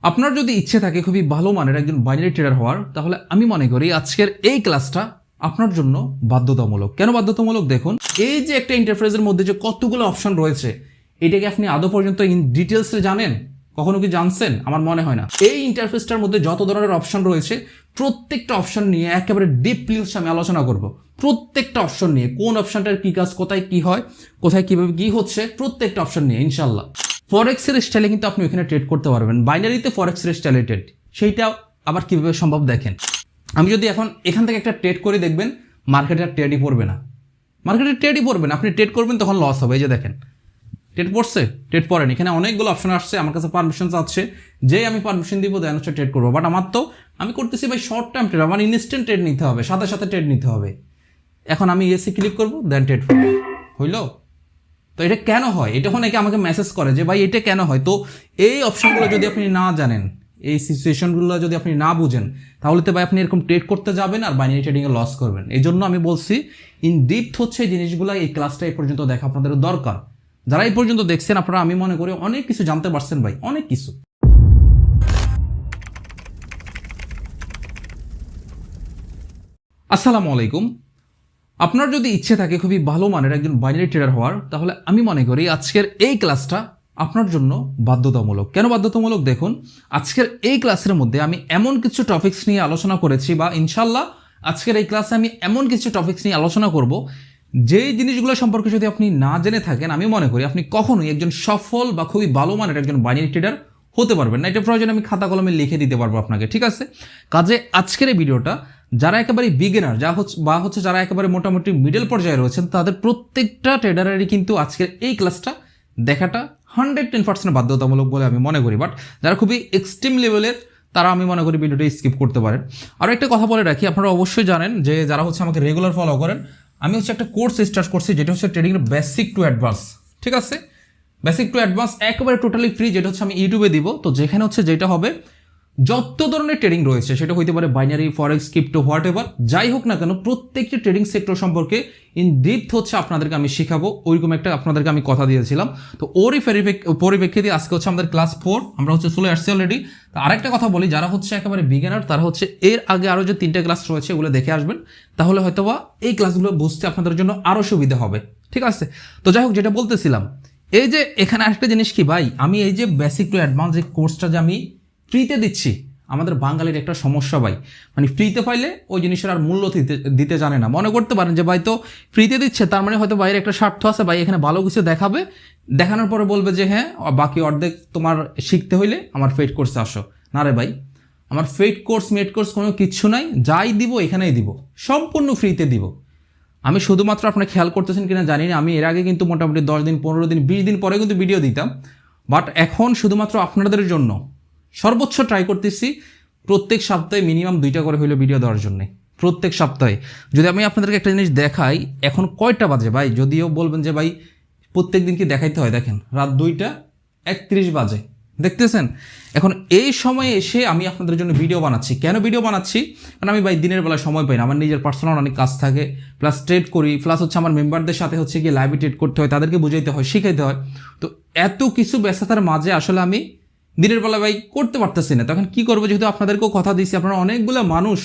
আপনার যদি ইচ্ছে থাকে খুবই ভালো মানের একজন বাইনারি ট্রেডার হওয়ার, তাহলে আমি মনে করি আজকের এই ক্লাসটা আপনার জন্য বাধ্যতামূলক। কেন বাধ্যতামূলক? দেখুন, এই যে একটা ইন্টারফেসের মধ্যে যে কতগুলো অপশন রয়েছে, এটাকে আপনি আদৌ পর্যন্ত ইন ডিটেলসে জানেন? কখনো কি জানছেন? আমার মনে হয় না। এই ইন্টারফেসটার মধ্যে যত ধরনের অপশন রয়েছে, প্রত্যেকটা অপশন নিয়ে একেবারে ডিপলি আমি আলোচনা করব। প্রত্যেকটা অপশন নিয়ে কোন অপশনটার কি কাজ, কোথায় কি হয়, কোথায় কিভাবে কি হচ্ছে, প্রত্যেকটা অপশন নিয়ে ইনশাল্লাহ। ফরেক্সের স্টাইলে কিন্তু আপনি ওখানে ট্রেড করতে পারবেন। বাইনারিতে ফরেক্সের স্টাইলে ট্রেড, সেইটা আবার কিভাবে সম্ভব দেখেন। আমি যদি এখন এখান থেকে একটা ট্রেড করে, দেখবেন মার্কেটে আর ট্রেডই পড়বে না। মার্কেটে ট্রেডই পড়বে না। আপনি ট্রেড করবেন তখন লস হবে। এই যে দেখেন, ট্রেড পড়ছে, ট্রেড পড়েন। এখানে অনেকগুলো অপশন আসছে, আমার কাছে পারমিশন আছে যে আমি পারমিশন দিব, দেন হচ্ছে ট্রেড করবো। বাট আমার তো আমি করতেছি ভাই শর্ট টার্ম ট্রেড, আমার ইনস্ট্যান্ট ট্রেড নিতে হবে, সাথে সাথে ট্রেড নিতে হবে। এখন আমি এসে ক্লিক করবো, দেন ট্রেড হইল। তো এটা কেন হয়? এটা অনেকে আমাকে মেসেজ করে যে ভাই এটা কেন হয়। তো এই অপশনগুলো যদি আপনি না জানেন, এই সিচুয়েশনগুলো যদি আপনি না বুঝেন, তাহলে তো ভাই আপনি এরকম ট্রেড করতে যাবেন আর বাইনারি ট্রেডিংয়ে লস করবেন। এই জন্য আমি বলছি ইন ডিপথ হচ্ছে এই জিনিসগুলো, এই ক্লাসটা এই পর্যন্ত দেখা আপনাদের দরকার। যারা এই পর্যন্ত দেখছেন, আপনারা আমি মনে করি অনেক কিছু জানতে পারছেন ভাই, অনেক কিছু। আসসালামু আলাইকুম। আপনার যদি ইচ্ছে থাকে খুবই ভালো মানের একজন বাইনারি ট্রেডার হওয়ার, তাহলে আমি মনে করি আজকের এই ক্লাসটা আপনার জন্য বাধ্যতামূলক। কেন বাধ্যতামূলক? দেখুন, আজকের এই ক্লাসের মধ্যে আমি এমন কিছু টপিকস নিয়ে আলোচনা করেছি, বা ইনশাল্লাহ আজকের এই ক্লাসে আমি এমন কিছু টপিকস নিয়ে আলোচনা করব, যেই জিনিসগুলো সম্পর্কে যদি আপনি না জেনে থাকেন, আমি মনে করি আপনি কখনোই একজন সফল বা খুবই ভালো মানের একজন বাইনারি ট্রেডার হতে পারবেন না। এটা প্রয়োজনে আমি খাতা কলমে লিখে দিতে পারবো আপনাকে, ঠিক আছে? কাজে আজকের এই ভিডিওটা যারা একেবারে বিগিনার হচ্ছে যারা একেবারে মোটামুটি মিডল পর্যায়ে রয়েছেন, তাদের প্রত্যেকটা ট্রেডারেরই কিন্তু আজকের এই ক্লাসটা দেখাটা 110% বাধ্যতামূলক বলে আমি মনে করি। বাট যারা খুবই এক্সট্রিম লেভেলের, তারা আমি মনে করি ভিডিওটা স্কিপ করতে পারেন। আরও একটা কথা বলে রাখি, আপনারা অবশ্যই জানেন যে যারা হচ্ছে আমাকে রেগুলার ফলো করেন, আমি হচ্ছে একটা কোর্স স্টার্ট করছি, যেটা হচ্ছে ট্রেডিংয়ের বেসিক টু অ্যাডভান্স, ঠিক আছে? বেসিক টু অ্যাডভান্স একেবারে টোটালি ফ্রি, যেটা হচ্ছে আমি ইউটিউবে দিব। তো যেখানে হচ্ছে যেটা হবে, যত ধরনের ট্রেডিং রয়েছে, সেটা হইতে পারে binary, forex, crypto, what ever যাই হোক না কেন, প্রত্যেকটি ট্রেডিং সেক্টর সম্পর্কে ইন ডিপথ হচ্ছে আপনাদেরকে আমি শেখাবো। ওইরকম একটা আপনাদেরকে আমি কথা দিয়েছিলাম। তো ওরই পরিপ্রেক্ষিতে আজকে হচ্ছে আমাদের ক্লাস 4, আমরা হচ্ছে চলে আসছি অলরেডি। তো আরেকটা কথা বলি, যারা হচ্ছে একেবারে বিগিনার, তারা হচ্ছে এর আগে আরও যে 3টে ক্লাস রয়েছে, ওগুলো দেখে আসবেন। তাহলে হয়তোবা এই ক্লাসগুলো বুঝতে আপনাদের জন্য আরও সুবিধা হবে, ঠিক আছে? তো যাই হোক, যেটা বলতেছিলাম, এই যে এখানে আরেকটা জিনিস কি ভাই, আমি এই যে বেসিক টু অ্যাডভান্স যে কোর্সটা যে আমি ফ্রিতে দিচ্ছি, আমাদের বাঙালির একটা সমস্যা ভাই, মানে ফ্রিতে পাইলে ওই জিনিসের আর মূল্য দিতে জানে না। মনে করতে পারেন যে ভাই তো ফ্রিতে দিচ্ছে, তার মানে হয়তো বাইরে একটা স্বার্থ আছে, ভাই এখানে ভালো কিছু দেখাবে, দেখানোর পরে বলবে যে হ্যাঁ বাকি অর্ধেক তোমার শিখতে হইলে আমার পেইড কোর্সে আসো। না রে ভাই, আমার পেইড কোর্স মেড কোর্স কোনো কিচ্ছু নাই, যাই দিব এখানেই দিব, সম্পূর্ণ ফ্রিতে দিব। আমি শুধুমাত্র আপনারা খেয়াল করতেছেন কিনা জানি না, আমি এর আগে কিন্তু মোটামুটি 10 দিন, 15 দিন, 20 দিন পরে কিন্তু ভিডিও দিতাম। বাট এখন শুধুমাত্র আপনাদের জন্য সর্বোচ্চ ট্রাই করতেছি প্রত্যেক সপ্তাহে মিনিমাম 2টা করে হইলে ভিডিও দেওয়ার জন্য। প্রত্যেক সপ্তাহে যদি আমি আপনাদেরকে একটা জিনিস দেখাই, এখন কয়টা বাজে ভাই, যদিও বলবেন যে ভাই প্রত্যেক দিন কি দেখাইতে হয়, দেখেন রাত 2:31 বাজে, দেখতেছেন? এখন এই সময়ে এসে আমি আপনাদের জন্য ভিডিও বানাচ্ছি। কেন ভিডিও বানাচ্ছি? কারণ আমি ভাই দিনের বেলা সময় পাই না, আমার নিজের পার্সোনাল অনেক কাজ থাকে, প্লাস ট্রেড করি, প্লাস হচ্ছে আমার মেম্বারদের সাথে হচ্ছে গিয়ে লাইভে ট্রেড করতে হয়, তাদেরকে বুঝাইতে হয়, শিখাইতে হয়। তো এত কিছু ব্যস্ততার মাঝে আসলে আমি দিনের বেলা ভাই করতে পারতেছি না। তখন কি করবো, যেহেতু আপনাদেরকেও কথা দিয়েছি, আপনারা অনেকগুলো মানুষ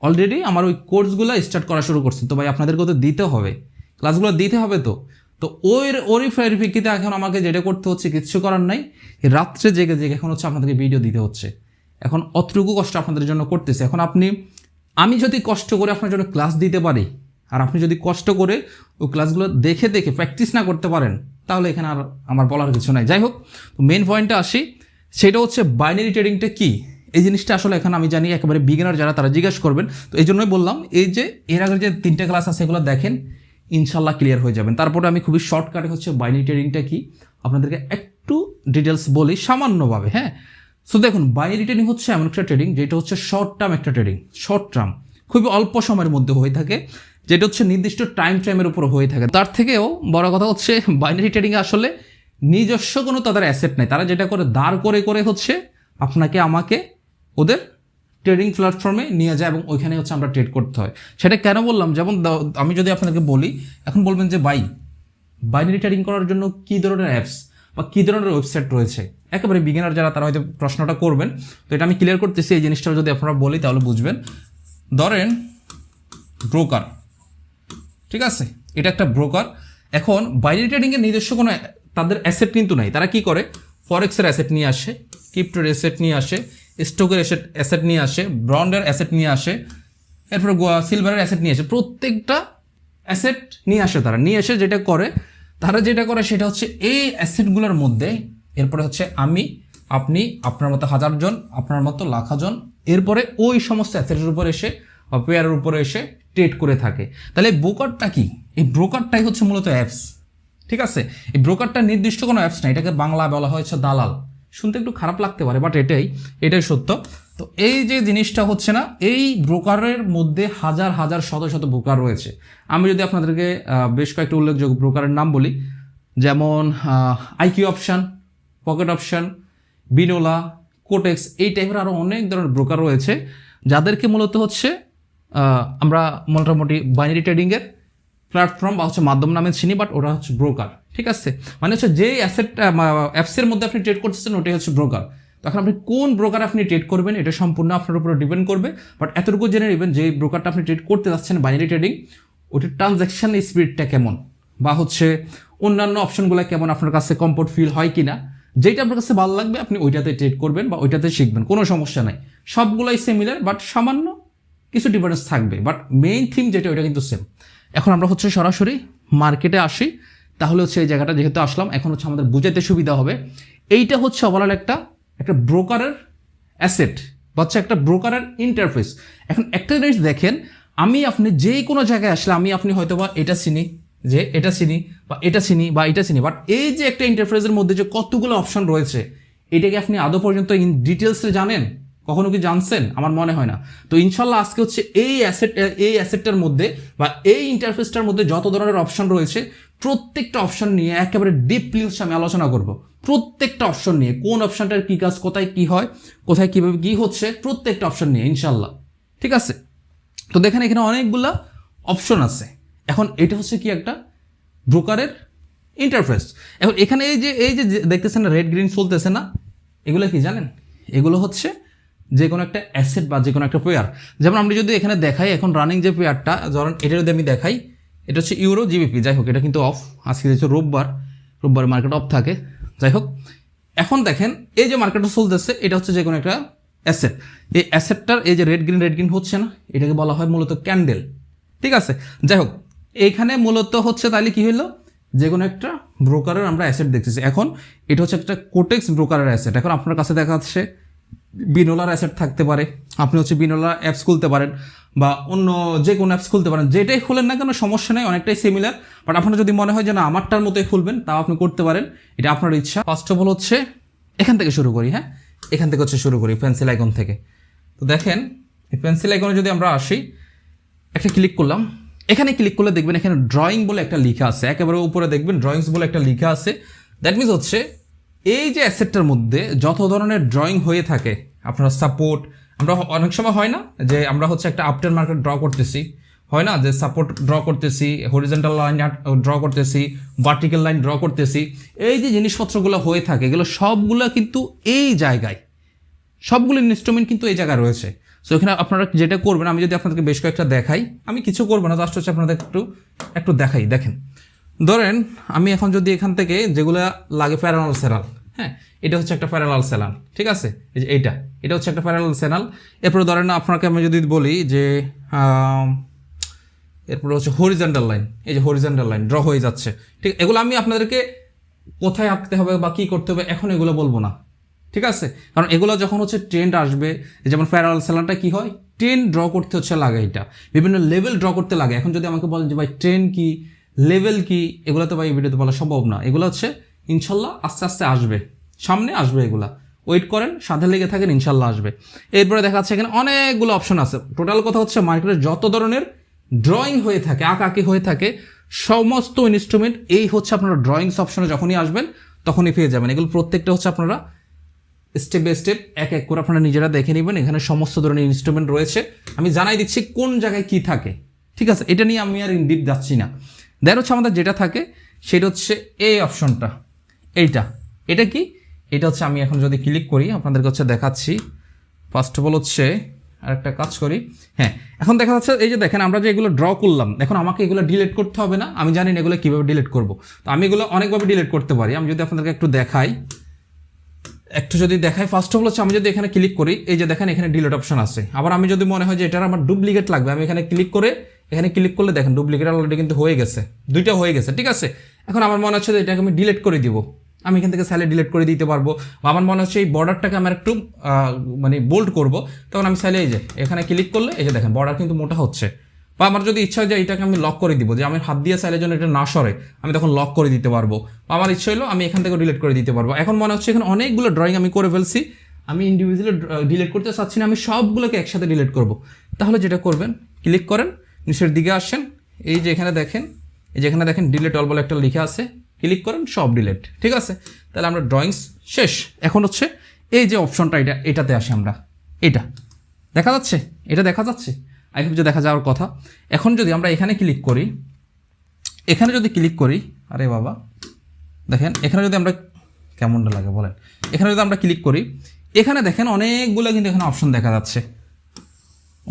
অলরেডি আমার ওই কোর্সগুলো স্টার্ট করা শুরু করছেন, তো ভাই আপনাদেরকেও তো দিতে হবে, ক্লাসগুলো দিতে হবে। তো ওরই পরিপ্রেক্ষিতে এখন আমাকে যেটা করতে হচ্ছে, কিচ্ছু করার নাই, রাত্রে জেগে জেগে এখন হচ্ছে আপনাদেরকে ভিডিও দিতে হচ্ছে। এখন অতটুকু কষ্ট আপনাদের জন্য করতেছে। এখন আমি যদি কষ্ট করে আপনার জন্য ক্লাস দিতে পারি, আর আপনি যদি কষ্ট করে ওই ক্লাসগুলো দেখে দেখে প্র্যাকটিস না করতে পারেন, তাহলে এখানে আর আমার বলার কিছু নাই। যাই হোক, তো মেন পয়েন্টটা আসি, সেটা হচ্ছে বাইনারি ট্রেডিংটা কি। এই জিনিসটা আসলে এখন আমি জানি একেবারে বিগিনার যারা, তারা জিজ্ঞাসা করবেন। তো এই জন্যই বললাম, এই যে এর আগের যে 3টে ক্লাস আছে, এগুলো দেখেন, ইনশাল্লাহ ক্লিয়ার হয়ে যাবেন। তারপরে আমি খুবই শর্টকাটে হচ্ছে বাইনারি ট্রেডিংটা কি আপনাদেরকে একটু ডিটেলস বলি সামান্যভাবে, হ্যাঁ? সো দেখুন, বাইনারি ট্রেডিং হচ্ছে এমন একটা ট্রেডিং যেটা হচ্ছে শর্ট টার্ম একটা ট্রেডিং। শর্ট টার্ম খুবই অল্প সময়ের মধ্যে হয়ে থাকে, যেটা হচ্ছে নির্দিষ্ট টাইমের উপর হয়ে থাকে। তার থেকেও বড় কথা হচ্ছে, বাইনারি ট্রেডিংয়ে আসলে নিজস্ব কোনো তাদের অ্যাসেট নেই। তারা যেটা করে, দাঁড় করে করে হচ্ছে আপনাকে আমাকে ওদের ট্রেডিং প্ল্যাটফর্মে নিয়ে যায় এবং ওইখানে হচ্ছে আমরা ট্রেড করতে হয়। সেটা কেন বললাম, যেমন আমি যদি আপনাদেরকে বলি, এখন বলবেন যে ভাই বাইনারি ট্রেডিং করার জন্য কী ধরনের অ্যাপস, বা কী ধরনের ওয়েবসাইট রয়েছে। একেবারে বিগিনার যারা তারা হয়তো প্রশ্নটা করবেন, তো এটা আমি ক্লিয়ার করতেছি। এই জিনিসটা যদি আপনারা বলি তাহলে বুঝবেন। ধরেন ব্রোকার, ঠিক আছে, এটা একটা ব্রোকার। এখন বাইনারি ট্রেডিংয়ের নিজস্ব কোনো তাদের অ্যাসেট কিন্তু নাই। তারা কি করে, ফরেক্সের অ্যাসেট নিয়ে আসে, ক্রিপ্টোর অ্যাসেট নিয়ে আসে, স্টকের অ্যাসেট নিয়ে আসে, ব্রন্ডের অ্যাসেট নিয়ে আসে, এরপরে সিলভারের অ্যাসেট নিয়ে আসে। প্রত্যেকটা অ্যাসেট নিয়ে আসে। তারা নিয়ে এসে তারা যেটা করে সেটা হচ্ছে এই অ্যাসেটগুলোর মধ্যে, এরপরে হচ্ছে আমি, আপনি, আপনার মতো হাজারজন, আপনার মতো লাখাজন, এরপরে ওই সমস্ত অ্যাসেটের উপর এসে বা পেয়ারের উপরে এসে ট্রেড করে থাকে। তাহলে এই ব্রোকারটা কি? এই ব্রোকারটাই হচ্ছে মূলত অ্যাপস, ঠিক আছে। এই ব্রোকারটা নির্দিষ্ট কোনো অ্যাপস না, এটাকে বাংলা বলা হয়েছে দালাল। শুনতে একটু খারাপ লাগতে পারে, বাট এটাই সত্য। তো এই যে জিনিসটা হচ্ছে না, এই ব্রোকারের মধ্যে হাজার হাজার শত শত ব্রোকার রয়েছে। আমি যদি আপনাদেরকে বেশ কয়েকটা উল্লেখযোগ্য ব্রোকারের নাম বলি, যেমন IQ option, pocket option, Binolla, Quotex, এই টাইপের আরও অনেক ধরনের ব্রোকার রয়েছে, যাদেরকে মূলত হচ্ছে আমরা মোটামুটি বাইনারি ট্রেডিংয়ের প্ল্যাটফর্ম বা হচ্ছে মাধ্যম নামে চিনি, বাট ওরা হচ্ছে ব্রোকার, ঠিক আছে। মানে হচ্ছে যে অ্যাপসের মধ্যে আপনি ট্রেড করতেছেন ওটাই হচ্ছে ব্রোকার। তখন আপনি কোন ব্রোকার আপনি ট্রেড করবেন এটা সম্পূর্ণ আপনার উপরে ডিপেন্ড করবে। বাট এতটুকু জেনে নেবেন যে ব্রোকারটা আপনি ট্রেড করতে যাচ্ছেন বাইনারি ট্রেডিং, ওটির ট্রানজ্যাকশন স্পিডটা কেমন, বা হচ্ছে অন্যান্য অপশনগুলো কেমন, আপনার কাছে কমফোর্ট ফিল হয় কিনা, যেটা আপনার কাছে ভালো লাগবে আপনি ওইটাতে ট্রেড করবেন বা ওইটাতে শিখবেন, কোনো সমস্যা নাই। সবগুলাই সিমিলার, বাট সামান্য কিছু ডিফারেন্স থাকবে, বাট মেইন থিম যেটা ওইটা কিন্তু সেম। এখন আমরা হচ্ছে সরাসরি মার্কেটে আসি। তাহলে হচ্ছে এই জায়গাটা যেহেতু আসলাম, এখন হচ্ছে আমাদের বুঝাইতে সুবিধা হবে। এইটা হচ্ছে ওভারঅল একটা ব্রোকারের অ্যাসেট বা হচ্ছে একটা ব্রোকারের ইন্টারফেস। এখন একটা জিনিস দেখেন, আপনি যেই কোনো জায়গায় আসলে আপনি হয়তো বা এটা চিনি, যে এটা চিনি বা এটা চিনি বা এটা চিনি, বাট এই যে একটা ইন্টারফেসের মধ্যে যে কতগুলো অপশন রয়েছে, এটাকে আপনি আদৌ পর্যন্ত ইন ডিটেলসে জানেন? কখনো কি জানছেন? আমার মনে হয় না। তো ইনশাল্লাহ আজকে হচ্ছে এই অ্যাসেটটার মধ্যে বা এই ইন্টারফেসটার মধ্যে যত ধরনের অপশন রয়েছে, প্রত্যেকটা অপশন নিয়ে একেবারে ডিপলি হচ্ছে আমি আলোচনা করব। প্রত্যেকটা অপশন নিয়ে, কোন অপশনটার কী কাজ, কোথায় কী হয়, কোথায় কীভাবে কী হচ্ছে, প্রত্যেকটা অপশন নিয়ে ইনশাল্লাহ, ঠিক আছে। তো দেখেন এখানে অনেকগুলা অপশন আছে। এখন এটা হচ্ছে কি একটা ব্রোকারের ইন্টারফেস। এখন এখানে এই যে দেখতেছেন না, রেড গ্রিন চলতেছে না, এগুলো কি জানেন? এগুলো হচ্ছে যে কোনো একটা অ্যাসেট বা যে কোনো একটা পেয়ার। যেমন আমরা যদি এখানে দেখাই, এখন রানিং যে পেয়ারটা, ধরেন এটা যদি আমি দেখাই, এটা হচ্ছে ইউরো জিবিপি। যাই হোক, এটা কিন্তু অফ, আজকে হচ্ছে রোববার মার্কেট অফ থাকে। যাই হোক, এখন দেখেন এই যে মার্কেটটা চলতেছে, এটা হচ্ছে যে কোনো একটা অ্যাসেট। এই অ্যাসেটটার এই যে রেড গ্রিন হচ্ছে না, এটাকে বলা হয় মূলত ক্যান্ডেল, ঠিক আছে। যাই হোক, এইখানে মূলত হচ্ছে তাহলে কি হলো, যে কোনো একটা ব্রোকারের আমরা অ্যাসেট দেখতেছি। এখন এটা হচ্ছে একটা কোটেক্স ব্রোকারের অ্যাসেট। এখন আপনার কাছে দেখা যাচ্ছে বিনোলার অ্যাসেট থাকতে পারে, আপনি হচ্ছে বিনোলা অ্যাপস খুলতে পারেন বা অন্য যে কোনো অ্যাপস খুলতে পারেন, যেটাই খুলেন না কেন সমস্যা নেই, অনেকটাই সিমিলার। বাট আপনার যদি মনে হয় যে না আমারটার মতোই খুলবেন, তাও আপনি করতে পারেন, এটা আপনার ইচ্ছা। ফার্স্ট অফ অল হচ্ছে এখান থেকে শুরু করি। হ্যাঁ, এখান থেকে হচ্ছে শুরু করি, পেন্সিল আইকন থেকে। তো দেখেন এই পেন্সিল আইকনে যদি আমরা আসি, একটা ক্লিক করলাম, এখানে ক্লিক করলে দেখবেন এখানে ড্রয়িং বলে একটা লেখা আছে, একেবারে উপরে দেখবেন ড্রয়িংস বলে একটা লেখা আছে। দ্যাট মিনস হচ্ছে এই যে অ্যাসেটটার মধ্যে যত ধরনের ড্রয়িং হয়ে থাকে, আপনার সাপোর্ট, আমরা অনেক সময় হয় না যে আমরা হচ্ছে একটা আপটেন মার্কেট ড্র করতেছি, হয় না যে সাপোর্ট ড্র করতেছি, হরিজন্টাল লাইন ড্র করতেছি, ভার্টিক্যাল লাইন ড্র করতেছি, এই যে জিনিসপত্রগুলো হয়ে থাকে, এগুলো সবগুলো কিন্তু এই জায়গায়, সবগুলো ইনস্ট্রুমেন্ট কিন্তু এই জায়গায় রয়েছে। সো এখানে আপনারা যেটা করবেন, আমি যদি আপনাদেরকে বেশ কয়েকটা দেখাই, আমি কিছু করবো না, জাস্ট হচ্ছে আপনাদের একটু দেখাই। দেখেন, ধরেন আমি এখন যদি এখান থেকে যেগুলো লাগে প্যারালাল সেলার, হ্যাঁ, এটা হচ্ছে একটা প্যারালাল সেলার, ঠিক আছে, এই যে এটা হচ্ছে একটা প্যারালাল সেলার। এরপরে ধরেন আপনাকে আমি যদি বলি যে এরপরে হচ্ছে হরিজন্টাল লাইন, এই যে হরিজন্টাল লাইন ড্র হয়ে যাচ্ছে, ঠিক। এগুলো আমি আপনাদেরকে কোথায় আঁকতে হবে বা কী করতে হবে এখন এগুলো বলবো না, ঠিক আছে, কারণ এগুলো যখন হচ্ছে ট্রেন্ড আসবে, যেমন প্যারালাল সেলারটা কি হয়, ট্রেন্ড ড্র করতে হচ্ছে লাগে, এটা বিভিন্ন লেভেল ড্র করতে লাগে। এখন যদি আমাকে বলেন যে ভাই ট্রেন্ড কি, লেভেল কি, এগুলো তো ভাই এই ভিডিওতে বলা সম্ভব না। এগুলো হচ্ছে ইনশাল্লাহ আস্তে আস্তে আসবে, সামনে আসবে, এগুলা ওয়েট করেন, সাথে লেগে থাকেন, ইনশাল্লাহ আসবে। এরপরে দেখা যাচ্ছে এখানে অনেকগুলো অপশন আছে। টোটাল কথা হচ্ছে মার্কেটে যত ধরনের ড্রয়িং হয়ে থাকে, আঁকাআঁকি হয়ে থাকে, সমস্ত ইনস্ট্রুমেন্ট এই হচ্ছে আপনারা ড্রয়িংস অপশনে যখনই আসবেন তখনই পেয়ে যাবেন। এগুলো প্রত্যেকটা হচ্ছে আপনারা স্টেপ বাই স্টেপ এক এক করে আপনারা নিজেরা দেখে নেবেন। এখানে সমস্ত ধরনের ইনস্ট্রুমেন্ট রয়েছে, আমি জানাই দিচ্ছি কোন জায়গায় কি থাকে, ঠিক আছে। এটা নিয়ে আমি আর ইন ডিপ যাচ্ছি না। দেন হচ্ছে আমাদের যেটা থাকে সেটা হচ্ছে এই অপশনটা, এইটা এটা কি, এটা হচ্ছে আমি এখন যদি ক্লিক করি আপনাদেরকে হচ্ছে দেখাচ্ছি। ফার্স্ট অফ অল হচ্ছে আরেকটা কাজ করি, হ্যাঁ এখন দেখা যাচ্ছে এই যে দেখেন আমরা যে এগুলো ড্র করলাম, এখন আমাকে এগুলো ডিলিট করতে হবে না, আমি জানি না এগুলো কীভাবে ডিলিট করব। তো আমি এগুলো অনেকভাবে ডিলিট করতে পারি। আমি যদি আপনাদেরকে একটু দেখাই, ফার্স্ট অফ অল হচ্ছে আমি যদি এখানে ক্লিক করি, এই যে দেখেন এখানে ডিলিট অপশন আছে। আবার আমি যদি মনে হয় যে এটার আমার ডুপ্লিকেট লাগবে, আমি এখানে ক্লিক করলে দেখেন ডুপ্লিকেট অলরেডি কিন্তু হয়ে গেছে, দুইটা হয়ে গেছে, ঠিক আছে। এখন আমার মনে হচ্ছে যে এটাকে আমি ডিলিট করে দিব, আমি এখান থেকে চাইলে ডিলিট করে দিতে পারবো। বা আমার মনে হচ্ছে এই বর্ডারটাকে আমার একটু মানে বোল্ড করবো, তখন আমি চাইলে এই যে এখানে ক্লিক করলে এই যে দেখেন বর্ডার কিন্তু মোটা হচ্ছে। বা আমার যদি ইচ্ছা হয় যে এটাকে আমি লক করে দিব, যে আমি হাত দিয়ে চাইলে যেন এটা না সরে, আমি তখন লক করে দিতে পারবো। বা আমার ইচ্ছা হলো আমি এখান থেকে ডিলিট করে দিতে পারবো। এখন মনে হচ্ছে এখানে অনেকগুলো ড্রয়িং আমি করে ফেলছি, আমি ইন্ডিভিজুয়ালি ডিলিট করতে চাচ্ছি না, আমি সবগুলোকে একসাথে ডিলিট করব। তাহলে যেটা করবেন, ক্লিক করেন, নিচের দিকে আসেন, এই যে এখানে দেখেন, ডিলিট অল বলে একটা লেখা আছে, ক্লিক করেন, সব ডিলিট, ঠিক আছে। তাহলে আমরা ড্রয়িংস শেষ। এখন হচ্ছে এই যে অপশনটা, এটাতে আসি আমরা, এটা দেখা যাচ্ছে, আই হোপ যে দেখা যাওয়ার কথা। এখন যদি আমরা এখানে ক্লিক করি, আরে বাবা দেখেন এখানে যদি আমরা, কেমনটা লাগে বলেন, এখানে যদি আমরা ক্লিক করি, এখানে দেখেন অনেকগুলো কিন্তু এখানে অপশন দেখা যাচ্ছে,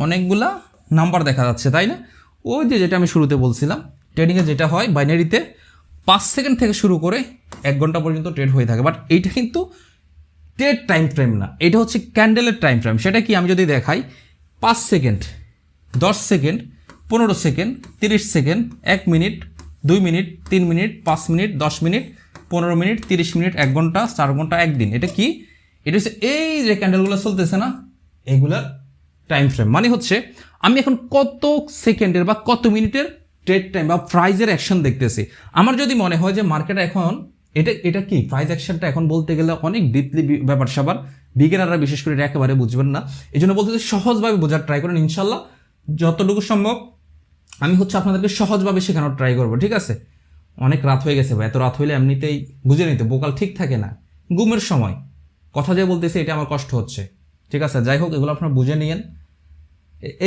অনেকগুলা নাম্বার দেখা যাচ্ছে, তাই না? ওই যে যেটা আমি শুরুতে বলছিলাম, ট্রেডিংয়ে যেটা হয় বাইনারিতে 5 সেকেন্ড থেকে শুরু করে 1 ঘন্টা পর্যন্ত ট্রেড হয়ে থাকে। বাট এইটা কিন্তু ট্রেড টাইম ফ্রেম না, এটা হচ্ছে ক্যান্ডেলের টাইম ফ্রেম। সেটা কি আমি যদি দেখাই, 5 second, 10 second, 15 second, 30 second, 1 minute, 2 minute, 3 minute, 5 minute, 10 minute, 15 minute, 30 minute, 1 ঘন্টা, 4 ঘন্টা, 1 দিন। এটা কি? এটা হচ্ছে এই যে ক্যান্ডেলগুলো চলতেছে না, এইগুলার টাইম ফ্রেম। মানে হচ্ছে আমি এখন কত সেকেন্ডের বা কত মিনিটের ট্রেড টাইম বা প্রাইজের অ্যাকশন দেখতেছি। আমার যদি মনে হয় যে মার্কেট এখন এটা কি প্রাইস অ্যাকশনটা এখন বলতে গেলে অনেক ডিপলি ব্যাপার স্যাপার, বিগিনাররা বিশেষ করে এটা একেবারে বুঝবেন না। এই জন্য বলতে সহজভাবে বোঝার ট্রাই করেন, ইনশাল্লাহ যতটুকু সম্ভব আমি হচ্ছে আপনাদেরকে সহজভাবে শেখানোর ট্রাই করবো, ঠিক আছে। অনেক রাত হয়ে গেছে ভাই, এত রাত হইলে এমনিতেই বুঝে নিতে বোকাল ঠিক থাকে না, ঘুমের সময় কথা যে বলতেছি এটা আমার কষ্ট হচ্ছে, ঠিক আছে। যাই হোক, এগুলো আপনারা বুঝে নিয়েন,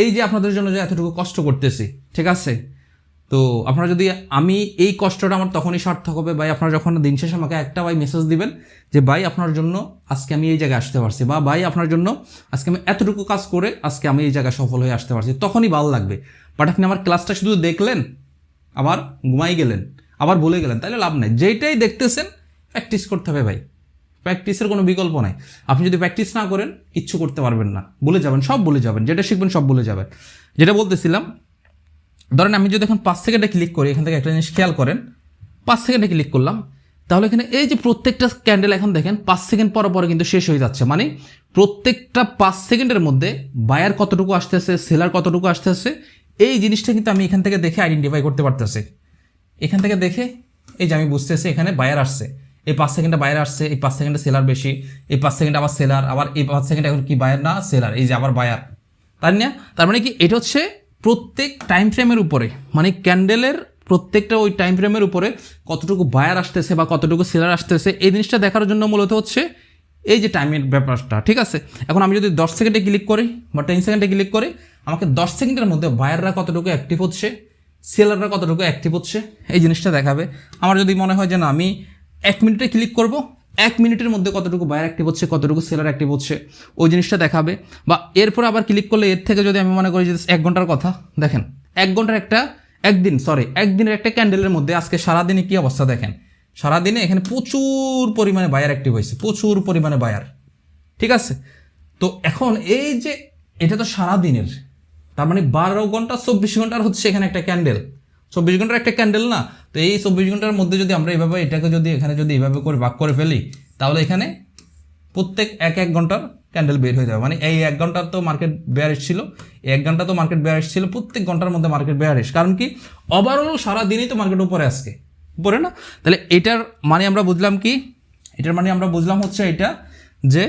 এই যে আপনাদের জন্য যে এতটুকু কষ্ট করতেছি, ঠিক আছে। তো আপনারা যদি, আমি এই কষ্টটা আমার তখনই সার্থক হবে ভাই আপনারা যখন দিন শেষে আমাকে একটা ভাই মেসেজ দিবেন যে ভাই আপনার জন্য আজকে আমি এই জায়গায় আসতে পারছি, বা ভাই আপনার জন্য আজকে আমি এতটুকু কাজ করে আজকে আমি এই জায়গায় সফল হয়ে আসতে পারছি, তখনই ভালো লাগবে। বাট আপনি আমার ক্লাসটা শুধু দেখলেন, আবার ঘুমাই গেলেন, আবার ভুলে গেলেন, তাহলে লাভ নাই। যেইটাই দেখতেছেন প্র্যাকটিস করতে হবে ভাই, প্র্যাকটিসের কোনো বিকল্প নাই। আপনি যদি প্র্যাকটিস না করেন কিচ্ছু করতে পারবেন না, ভুলে যাবেন, সব ভুলে যাবেন, যেটা শিখবেন সব ভুলে যাবেন। যেটা বলতেছিলাম, ধরেন আমি যদি এখন 5 সেকেন্ডে ক্লিক করি, এখান থেকে একটা জিনিস খেয়াল করেন, 5 সেকেন্ডে ক্লিক করলাম, তাহলে এখানে এই যে প্রত্যেকটা ক্যান্ডেল এখন দেখেন 5 সেকেন্ড পর পরে কিন্তু শেষ হয়ে যাচ্ছে। মানে প্রত্যেকটা 5 সেকেন্ডের মধ্যে বায়ার কতটুকু আসতেছে, সেলার কতটুকু আসতেছে, এই জিনিসটা কিন্তু আমি এখান থেকে দেখে আইডেন্টিফাই করতে পারতেছি। এখান থেকে দেখে এই যে আমি বুঝতেছি এখানে বায়ার আসছে, এই 5 সেকেন্ডে বায়ার আসছে, এই 5 সেকেন্ডে সেলার বেশি, এই 5 সেকেন্ডে আবার সেলার, আবার এই 5 সেকেন্ডে এখন কি বায়ার না সেলার, এই যে আবার বায়ার, তাই না? তার মানে কি এটা হচ্ছে প্রত্যেক টাইম ফ্রেমের উপরে, মানে ক্যান্ডেলের প্রত্যেকটা ওই টাইম ফ্রেমের উপরে কতটুকু বায়ার আসতেছে বা কতটুকু সেলার আসতেছে, এই জিনিসটা দেখার জন্য মূলত হচ্ছে এই যে টাইমের ব্যাপারটা, ঠিক আছে। এখন আমি যদি 10 সেকেন্ডে ক্লিক করি বা 10 সেকেন্ডে ক্লিক করি, আমাকে 10 সেকেন্ডের মধ্যে বায়াররা কতটুকু অ্যাক্টিভ হচ্ছে, সেলাররা কতটুকু অ্যাক্টিভ হচ্ছে, এই জিনিসটা দেখাবে। আমার যদি মনে হয় যে না আমি 1 মিনিটে ক্লিক করব, 1 মিনিটের মধ্যে কতটুকু বায়ার অ্যাক্টিভ হচ্ছে, কতটুকু সেলার অ্যাক্টিভ হচ্ছে, ওই জিনিসটা দেখাবে। বা এরপর আবার ক্লিক করলে এর থেকে যদি আমি মনে করি যে 1 ঘন্টার কথা, দেখেন 1 ঘন্টার একদিনের একটা ক্যান্ডেলের মধ্যে আজকে সারাদিনে কি অবস্থা দেখেন, সারাদিনে এখানে প্রচুর পরিমাণে বায়ার অ্যাক্টিভ হয়েছে, প্রচুর পরিমাণে বায়ার, ঠিক আছে। তো এখন এই যে এটা তো সারাদিনের, তার মানে 12 ঘন্টা 24 ঘন্টার হচ্ছে এখানে একটা ক্যান্ডেল, 24 ঘন্টার একটা ক্যান্ডেল না। তো এই 24 ঘন্টার মধ্যে যদি আমরা এইভাবে এটাকে যদি এখানে যদি এইভাবে করে ভাগ করে ফেলি, তাহলে এখানে প্রত্যেক 1 ঘন্টার ক্যান্ডেল বের হয়ে যাবে। মানে এই 1 ঘন্টার তো মার্কেট বেয়ারিশ ছিল, 1 ঘন্টা তো মার্কেট বেয়ারিশ ছিল, প্রত্যেক ঘন্টার মধ্যে মার্কেট বেয়ারিশ। কারণ কি, ওভারঅল সারাদিনই তো মার্কেট উপরে আজকে, উপরে না। তাহলে এটার মানে আমরা বুঝলাম কি, এটার মানে আমরা বুঝলাম হচ্ছে এটা যে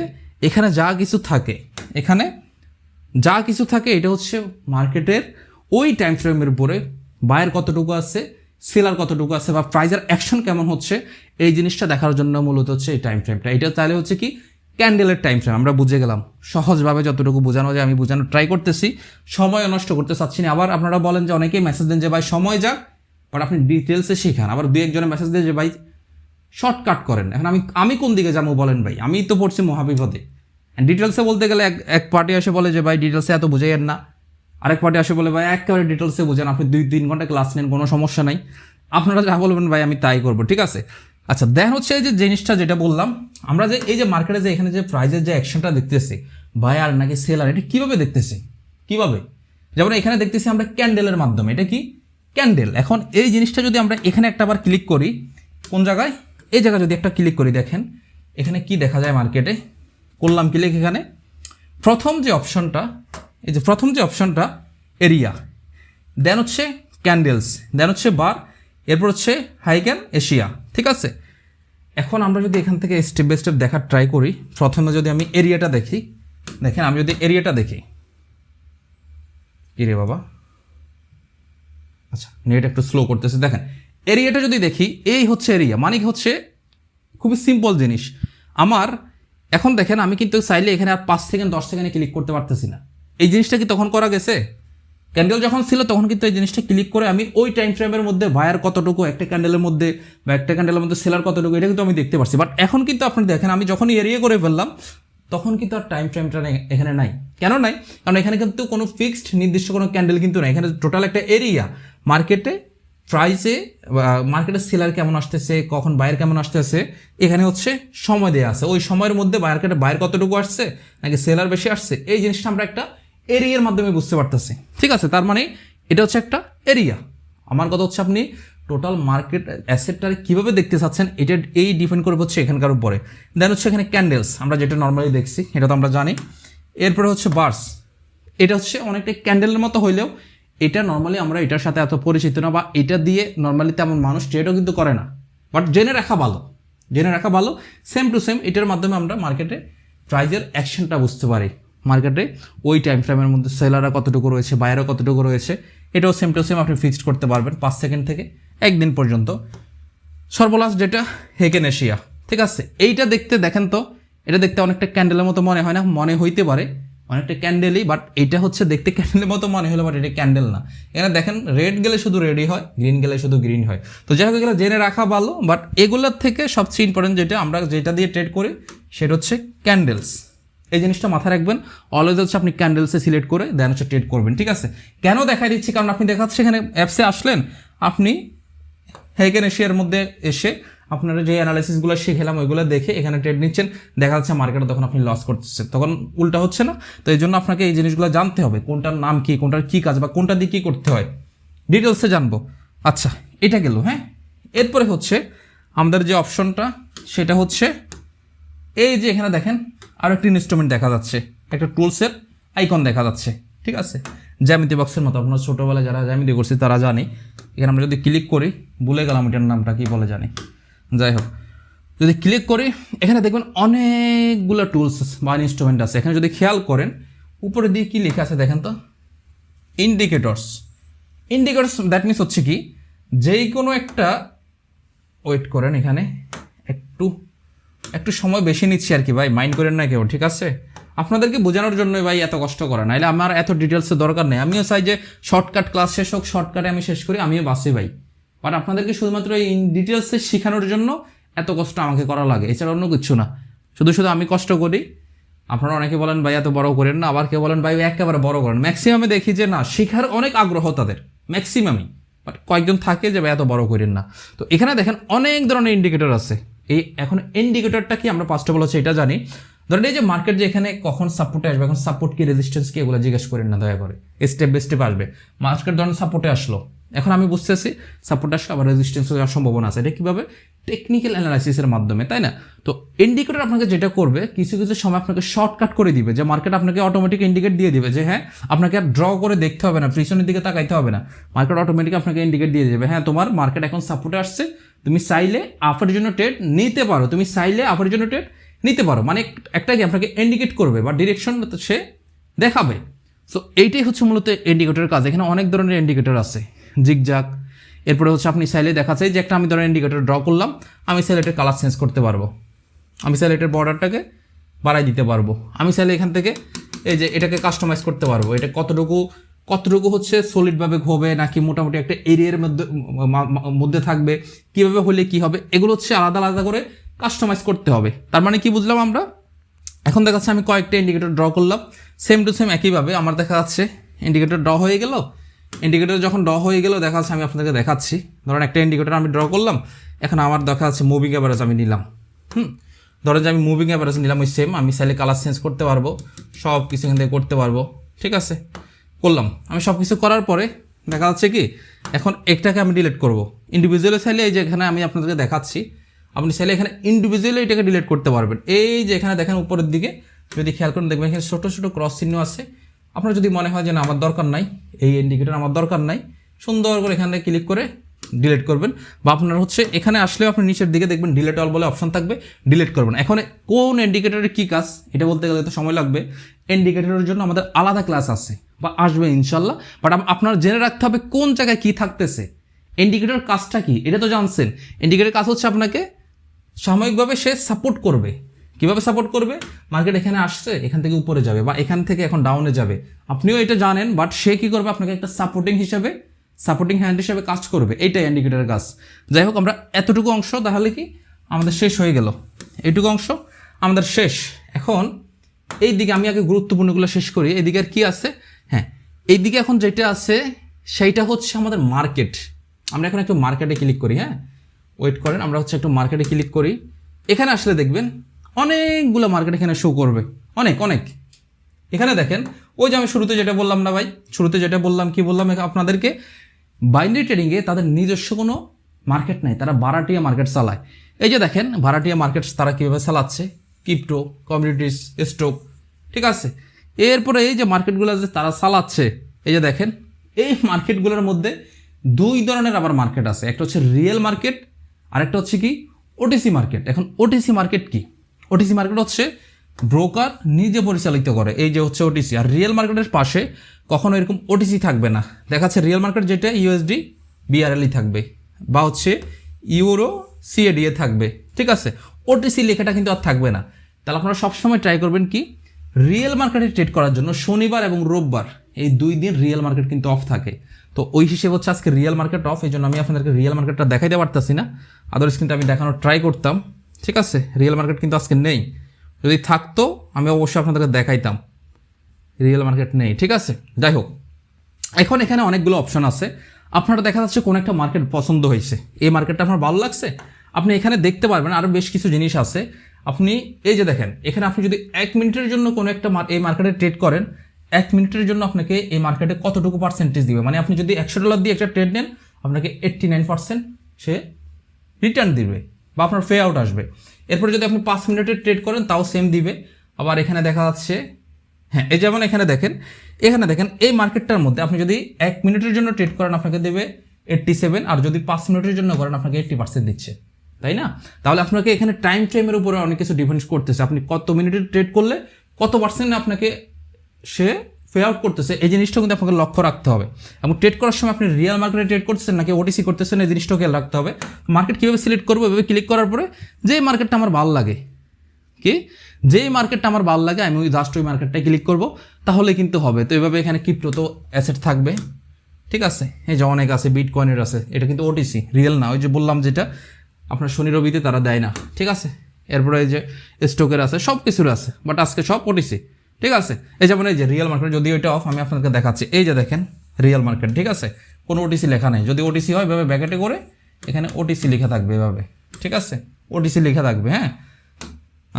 এখানে যা কিছু থাকে, এখানে যা কিছু থাকে এটা হচ্ছে মার্কেটের ওই টাইম ফ্রেমের উপরে বায়ার কতটুকু আছে, সেলার কতটুকু আছে, বা প্রাইজের অ্যাকশন কেমন হচ্ছে, এই জিনিসটা দেখার জন্য মূলত হচ্ছে এই টাইম ফ্রেমটা। এটা তাহলে হচ্ছে কি ক্যান্ডেলের টাইম ফ্রেম, আমরা বুঝে গেলাম সহজভাবে, যতটুকু বোঝানো যায় আমি বোঝানোর ট্রাই করতেছি, সময় নষ্ট করতে চাচ্ছি না। আবার আপনারা বলেন যে অনেকেই মেসেজ দেন যে ভাই সময় যাক, বাট আপনি ডিটেলসে শিখান। আবার 2-1 জনের মেসেজ দেন যে ভাই শর্টকাট করেন। এখন আমি কোন দিকে যাবো বলেন ভাই, আমি তো পড়ছি মহাবিপদে। ডিটেলসে বলতে গেলে এক পার্টি এসে বলে যে ভাই ডিটেলসে এত বুঝাইয়েন না, আরেক পার্টি আসে বলে ভাই একেবারে ডিটেলসে বুঝেন, আপনি 2-3 ঘন্টা ক্লাস নেন, কোনো সমস্যা নাই, আপনারা যা বলবেন ভাই আমি তাই করবো, ঠিক আছে। আচ্ছা দেখেন হচ্ছে এই যে জিনিসটা যেটা বললাম, আমরা যে এই যে মার্কেটে যে এখানে যে প্রাইজের যে অ্যাকশনটা দেখতেছি, বায়ার নাকি সেলার, এটা কীভাবে দেখতেছি, কীভাবে, যেমন এখানে দেখতেছি আমরা ক্যান্ডেলের মাধ্যমে, এটা কি ক্যান্ডেল। এখন এই জিনিসটা যদি আমরা এখানে একটা বার ক্লিক করি, কোন জায়গায়, এই জায়গায় যদি একটা ক্লিক করি, দেখেন এখানে কি দেখা যায় মার্কেটে, করলাম ক্লিক, এখানে প্রথম যে অপশনটা, এই যে প্রথম যে অপশনটা এরিয়া, দেন হচ্ছে ক্যান্ডেলস, দেন হচ্ছে বার, এরপর হচ্ছে হাইক্যান এশিয়া, ঠিক আছে। এখন আমরা যদি এখান থেকে স্টেপ বাই স্টেপ দেখার ট্রাই করি, প্রথমে যদি আমি এরিয়াটা দেখি, দেখেন আমি যদি এরিয়াটা দেখি, কি রে বাবা, আচ্ছা নেট একটু স্লো করতেছে, দেখেন এরিয়াটা যদি দেখি, এই হচ্ছে এরিয়া, মানে হচ্ছে খুবই সিম্পল জিনিস আমার। এখন দেখেন আমি কিন্তু চাইলে এখানে আর 5 সেকেন্ড 10 সেকেন্ডে ক্লিক করতে পারতেছি না। এই জিনিসটা কি তখন করা গেছে? ক্যান্ডেল যখন ছিল তখন কিন্তু এই জিনিসটা ক্লিক করে আমি ওই টাইম ফ্রেমের মধ্যে বায়ার কতটুকু একটা ক্যান্ডেলের মধ্যে বা একটা ক্যান্ডেলের মধ্যে সেলার কতটুকু, এটা কিন্তু আমি দেখতে পারছি। বাট এখন কিন্তু আপনি দেখেন আমি যখনই এরিয়া করে ফেললাম তখন কিন্তু আর টাইম ফ্রেমটা এখানে নাই। কেন নাই? কারণ এখানে কিন্তু কোনো ফিক্সড নির্দিষ্ট কোনো ক্যান্ডেল কিন্তু নাই, এখানে টোটাল একটা এরিয়া, মার্কেটে প্রাইসে মার্কেটের সেলার কেমন আসতেছে, কখন বায়ার কেমন আসতেছে, এখানে হচ্ছে সময় দেওয়া আছে, ওই সময়ের মধ্যে মার্কেটে বায়ার কতটুকু আসছে নাকি সেলার বেশি আসছে, এই জিনিসটা আমরা একটা এরিয়ার মাধ্যমে বুঝতে পারতেছি, ঠিক আছে। তার মানে এটা হচ্ছে একটা এরিয়া। আমার কথা হচ্ছে আপনি টোটাল মার্কেট অ্যাসেটটার কীভাবে দেখতে চাচ্ছেন, এটা এই ডিপেন্ড করবে হচ্ছে এখানকার উপরে। দেন হচ্ছে এখানে ক্যান্ডেলস, আমরা যেটা নর্মালি দেখছি এটা তো আমরা জানি। এরপরে হচ্ছে বার্স, এটা হচ্ছে অনেকটা ক্যান্ডেলের মতো হইলেও এটা নর্মালি আমরা এটার সাথে এত পরিচিত না, বা এটা দিয়ে নর্মালি তেমন মানুষ ট্রেডও কিন্তু করে না, বাট জেনে রাখা ভালো, জেনে রাখা ভালো। সেম টু সেম এটার মাধ্যমে আমরা মার্কেটে প্রাইজের অ্যাকশনটা বুঝতে পারি, মার্কেটে ওই টাইম ফ্রেমের মধ্যে সেলাররা কতটুকু রয়েছে, বায়ারও কতটুকু রয়েছে, এটাও সেম টু সেম আপনি ফিক্সড করতে পারবেন 5 সেকেন্ড থেকে 1 দিন পর্যন্ত। সর্বলাস্ট যেটা হাইক্যান এশিয়া, ঠিক আছে। এইটা দেখতে দেখেন তো, এটা দেখতে অনেকটা ক্যান্ডেলের মতো মনে হয় না? মনে হইতে পারে অনেকটা ক্যান্ডেলই, বাট এটা হচ্ছে দেখতে ক্যান্ডেলের মতো মনে হলো, বাট এটা ক্যান্ডেল না। এখানে দেখেন রেড গেলে শুধু রেডই হয়, গ্রিন গেলে শুধু গ্রিন হয়। তো যাই হোক এগুলো জেনে রাখা ভালো, বাট এগুলোর থেকে সবচেয়ে ইম্পর্টেন্ট যেটা আমরা যেটা দিয়ে ট্রেড করি সেটা হচ্ছে ক্যান্ডেলস। এই জিনিসটা মাথায় রাখবেন, অলওয়েজ হচ্ছে আপনি ক্যান্ডেলসে সিলেক্ট করে দেন হচ্ছে ট্রেড করবেন, ঠিক আছে। কেন দেখাই দিচ্ছি? কারণ আপনি দেখাচ্ছে এখানে অ্যাপসে আসলেন, আপনি হাইক্যান এশিয়ার মধ্যে এসে আপনারা যে অ্যানালাইসিসগুলো শিখেলাম ওইগুলো দেখে এখানে ট্রেড নিচ্ছেন, দেখা যাচ্ছে মার্কেটে তখন আপনি লস করতেছেন, তখন উল্টা হচ্ছে না। তো এই জন্য আপনাকে এই জিনিসগুলো জানতে হবে, কোনটার নাম কি, কোনটার কী কাজ, বা কোনটা দিয়ে কী করতে হয়, ডিটেলসে জানবো। আচ্ছা এটা গেল, হ্যাঁ। এরপরে হচ্ছে আমাদের যে অপশনটা সেটা হচ্ছে এই যে এখানে দেখেন আরও একটি ইনস্ট্রুমেন্ট দেখা যাচ্ছে, একটা টুলসের আইকন দেখা যাচ্ছে, ঠিক আছে। জ্যামিতি বক্সের মতো, আপনার ছোটোবেলায় যারা জ্যামিতি করছি তারা জানি। এখানে আমরা যদি ক্লিক করি, ভুলে গেলাম এটার নামটা কী বলে জানি, যাই হোক যদি ক্লিক করি এখানে দেখবেন অনেকগুলো টুলস বা ইনস্ট্রুমেন্ট আছে। এখানে যদি খেয়াল করেন উপরে দিয়ে কী লেখা আছে দেখেন তো, ইন্ডিকেটরস। ইন্ডিকেটরস দ্যাট মিনস হচ্ছে কি, যেই কোনো একটা, ওয়েট করেন এখানে একটু সময় বেশি নিচ্ছি আর কি ভাই, মাইন্ড করেন না কেউ, ঠিক আছে। আপনাদেরকে বোঝানোর জন্যই ভাই এত কষ্ট করা, নাহলে আমার এত ডিটেলসের দরকার নেই। আমিও চাই যে শর্টকাট ক্লাস শেষ হোক, শর্টকাটে আমি শেষ করি, আমিও বাসি ভাই। বাট আপনাদেরকে শুধুমাত্র এই ডিটেলসে শেখানোর জন্য এত কষ্ট আমাকে করা লাগে, এছাড়া অন্য কিছু না। শুধু আমি কষ্ট করি। আপনারা অনেকে বলেন ভাই এত বড় করেন না, আবার কেউ বলেন ভাই একেবারে বড় করেন। ম্যাক্সিমামে দেখি যে না, শেখার অনেক আগ্রহ তাদের, ম্যাক্সিমামই, বাট কয়েকজন থাকে যে ভাই এত বড় করেন না। তো এখানে দেখেন অনেক ধরনের ইন্ডিকেটর আছে। এই এখন ইন্ডিকেটরটা কি আমরা ফার্স্ট অফ অল হচ্ছে এটা জানি। ধরেন এই যে মার্কেট যে এখানে কখন সাপোর্টে আসবে, এখন সাপোর্ট কি রেজিস্ট্যান্স কি এগুলো জিজ্ঞেস করেন না দয়া করে, স্টেপ বাই স্টেপ আসবে। মার্কেট ধরেন সাপোর্টে আসলো, এখন আমি বুঝতেছি সাপোর্ট আসলে আবার রেজিস্ট্যান্স হওয়ার সম্ভাবনা আছে। এটা কীভাবে? টেকনিক্যাল অ্যানালাইসিসের মাধ্যমে, তাই না? তো ইন্ডিকেটর আপনাকে যেটা করবে, কিছু কিছু সময় আপনাকে শর্টকাট করে দিবে, যে মার্কেট আপনাকে অটোমেটিক ইন্ডিকেট দিয়ে দিবে যে হ্যাঁ আপনাকে আর ড্র করে দেখতে হবে না, পিছনের দিকে তাকাইতে হবে না, মার্কেট অটোমেটিক আপনাকে ইন্ডিকেট দিয়ে দেবে হ্যাঁ তোমার মার্কেট এখন সাপোর্টে আসছে, তুমি চাইলে আপের জন্য ট্রেড নিতে পারো, তুমি চাইলে আপের জন্য ট্রেড নিতে পারো। মানে একটা কি আপনাকে ইন্ডিকেট করবে বা ডিরেকশন সে দেখাবে। সো এইটাই হচ্ছে মূলত ইন্ডিকেটরের কাজ। এখানে অনেক ধরনের ইন্ডিকেটর আছে, জিগজাগ। এরপরে হচ্ছে আপনি চাইলে দেখা যায় যে একটা আমি ধরেন ইন্ডিকেটর ড্র করলাম, আমি চাইলে এটার কালার চেঞ্জ করতে পারবো, আমি চাইলে এটার বর্ডারটাকে বাড়াই দিতে পারবো, আমি চাইলে এখান থেকে এই যে এটাকে কাস্টমাইজ করতে পারবো, এটা কতটুকু কতটুকু হচ্ছে সলিডভাবে হবে নাকি মোটামুটি একটা এরিয়ার মধ্যে থাকবে, কিভাবে হলে কি হবে, এগুলো হচ্ছে আলাদা আলাদা করে কাস্টমাইজ করতে হবে। তার মানে কি বুঝলাম আমরা? এখন দেখা যাচ্ছে আমি কয়েকটা ইন্ডিকেটর ড্র করলাম, সেম টু সেম একইভাবে আমার দেখা যাচ্ছে ইন্ডিকেটর ড্র হয়ে গেল। ইন্ডিকেটর যখন ড্র হয়ে গেল দেখা যাচ্ছে আমি আপনাদেরকে দেখাচ্ছি, ধরেন একটা ইন্ডিকেটর আমি ড্র করলাম, এখন আমার দেখা যাচ্ছে মুভিং অ্যাভারেজ আমি নিলাম। ধরেন যে আমি মুভিং অ্যাভারেজ নিলাম ওই সেম, আমি চাইলে কালার চেঞ্জ করতে পারবো, সব কিছু এখান থেকে করতে পারবো। ঠিক আছে, করলাম। আমি সব কিছু করার পরে দেখা যাচ্ছে কি এখন একটাকে আমি ডিলিট করবো। ইন্ডিভিজুয়ালি চাইলে এই যে এখানে আমি আপনাদেরকে দেখাচ্ছি, আপনি চাইলে এখানে ইন্ডিভিজুয়ালি এটাকে ডিলিট করতে পারবেন। এই যে এখানে দেখেন উপরের দিকে যদি খেয়াল করেন দেখবেন এখানে ছোটো ছোটো ক্রস চিহ্ন আছে। আপনার যদি মনে হয় যে না আমার দরকার নাই, এই ইন্ডিকেটর আমার দরকার নাই, সুন্দর করে এখানে ক্লিক করে ডিলিট করবেন। বা আপনার হচ্ছে এখানে আসলেও আপনি নিচের দিকে দেখবেন ডিলিট অল বলে অপশন থাকবে, ডিলিট করবেন। এখন কোন ইন্ডিকেটরের কী কাজ এটা বলতে গেলে তো সময় লাগবে। ইন্ডিকেটরের জন্য আমাদের আলাদা ক্লাস আছে বা আসবে ইনশাল্লাহ, বাট আপনার জেনে রাখতে হবে কোন জায়গায় কী থাকতেছে, ইন্ডিকেটর কাজটা কি এটা তো জানছেন। ইন্ডিকেটর কাজ হচ্ছে আপনাকে সাময়িকভাবে সে সাপোর্ট করবে। কীভাবে সাপোর্ট করবে? মার্কেট এখানে আসছে, এখান থেকে উপরে যাবে বা এখান থেকে এখন ডাউনে যাবে, আপনিও এটা জানেন, বাট সে কী করবে আপনাকে একটা সাপোর্টিং হ্যান্ড হিসেবে কাজ করবে। এইটাই ইন্ডিকেটরের কাজ। যাই হোক, আমরা এতটুকু অংশ তাহলে কি আমাদের শেষ হয়ে গেল, এইটুকু অংশ আমাদের শেষ। এখন এই দিকে আমি আগে গুরুত্বপূর্ণগুলো শেষ করি। এদিকে আর কি আছে? হ্যাঁ, এইদিকে এখন যেটা আছে সেইটা হচ্ছে আমাদের মার্কেট। আমরা এখন একটু মার্কেটে ক্লিক করি। হ্যাঁ, ওয়েট করেন, আমরা হচ্ছে একটু মার্কেটে ক্লিক করি। এখানে আসলে দেখবেন অনেকগুলো মার্কেট এখানে শো করবে, অনেক। এখানে দেখেন ওই যে আমি শুরুতে যেটা বললাম না ভাই, শুরুতে যেটা বললাম, কি বললাম আপনাদেরকে, বাইনারি ট্রেডিংয়ে তাদের নিজস্ব কোনো মার্কেট নাই, তারা ভাড়াটিয়া মার্কেট চালায়। এই যে দেখেন ভাড়াটিয়া মার্কেট তারা কীভাবে চালাচ্ছে, ক্রিপ্টো, কমিউনিটিস, স্টক। ঠিক আছে, এরপরে এই যে মার্কেটগুলো যে তারা চালাচ্ছে, এই যে দেখেন এই মার্কেটগুলোর মধ্যে দুই ধরনের আবার মার্কেট আছে। একটা হচ্ছে রিয়েল মার্কেট, আর একটা হচ্ছে কি ওটিসি মার্কেট। এখন ওটিসি মার্কেট কি? ওটিসি মার্কেট হচ্ছে ব্রোকার নিজে পরিচালিত করে, এই যে হচ্ছে ওটিসি। আর রিয়েল মার্কেটের পাশে কখনো এরকম ওটিসি থাকবে না। দেখা যাচ্ছে রিয়েল মার্কেট যেটা ইউএসডি বিআরএলই থাকবে বা হচ্ছে ইউরো সিএডিএ থাকবে। ঠিক আছে, ওটিসি লেখাটা কিন্তু আর থাকবে না। তাহলে আপনারা সবসময় ট্রাই করবেন কি রিয়েল মার্কেটে ট্রেড করার জন্য শনিবার এবং রোববার এই 2 দিন রিয়েল মার্কেট কিন্তু অফ থাকে। তো ওই হিসেবে হচ্ছে আজকে রিয়েল মার্কেট অফ, এই জন্য আমি আপনাদেরকে রিয়েল মার্কেটটা দেখাইতে পারতেছি না, আদার্স কিন্তু আমি দেখানোর ট্রাই করতাম। ঠিক আছে, রিয়েল মার্কেট কিন্তু আজকে নেই, যদি থাকতো আমি অবশ্যই আপনাদেরকে দেখাইতাম। রিয়েল মার্কেট নেই। ঠিক আছে, যাই হোক, এখন এখানে অনেকগুলো অপশন আছে। আপনারা দেখা যাচ্ছে কোনো একটা মার্কেট পছন্দ হয়েছে, এই মার্কেটটা আপনার ভালো লাগছে, আপনি এখানে দেখতে পারবেন আরও বেশ কিছু জিনিস আছে। আপনি এই যে দেখেন এখানে আপনি যদি 1 মিনিটের জন্য কোনো একটা এই মার্কেটে ট্রেড করেন, 1 মিনিটের জন্য আপনাকে এই মার্কেটে কতটুকু পার্সেন্টেজ দিবে, মানে আপনি যদি $100 দিয়ে একটা ট্রেড নেন আপনাকে 89% সে রিটার্ন দিবে বা আপনার পে আউট আসবে। এরপরে যদি আপনি 5 মিনিটের ট্রেড করেন তাও সেম দিবে। আবার এখানে দেখা যাচ্ছে, হ্যাঁ এই যেমন এখানে দেখেন এই মার্কেটটার মধ্যে আপনি যদি 1 মিনিটের জন্য ট্রেড করেন আপনাকে দেবে 87, আর যদি 5 মিনিটের জন্য করেন আপনাকে 80% দিচ্ছে, তাই না? তাহলে আপনাকে এখানে টাইমের উপরে অনেক কিছু ডিপেন্ড করতেছে, আপনি কত মিনিটের ট্রেড করলে কত পার্সেন্ট আপনাকে সে পে আউট করতেছে, এই জিনিসটা কিন্তু আপনাকে লক্ষ্য রাখতে হবে। এবং ট্রেড করার সময় আপনি রিয়েল মার্কেটে ট্রেড করতেছেন নাকি ওটিসি করতেছেন এই জিনিসটাও খেয়াল রাখতে হবে। মার্কেট কীভাবে সিলেক্ট করবো, এভাবে ক্লিক করার পরে যেই মার্কেটটা আমার ভালো লাগে, যেই মার্কেটটা আমার ভালো লাগে আমি ওই জাস্ট ওই মার্কেটটাই ক্লিক করবো, তাহলে কিন্তু হবে। তো এইভাবে এখানে ক্রিপ্টো তো অ্যাসেট থাকবে। ঠিক আছে, এই যে অনেক আছে, বিটকয়েনের আছে, এটা কিন্তু ওটিসি, রিয়েল না। ওই যে বললাম যেটা আপনার শনি রবিতে তারা দেয় না। ঠিক আছে, এরপরে এই যে স্টকের আছে, সব কিছুর আছে, বাট আজকে সব ওটিসি। ঠিক আছে, এই যেমন এই যে রিয়েল মার্কেট, যদি ওইটা অফ আমি আপনাকে দেখাচ্ছি, এই যে দেখেন রিয়েল মার্কেট। ঠিক আছে, কোনো ওটিসি লেখা নেই। যদি ওটিসি হয় এভাবে ব্যাকেটে করে এখানে ওটিসি লেখা থাকবে এভাবে। ঠিক আছে, ওটিসি লেখা থাকবে। হ্যাঁ,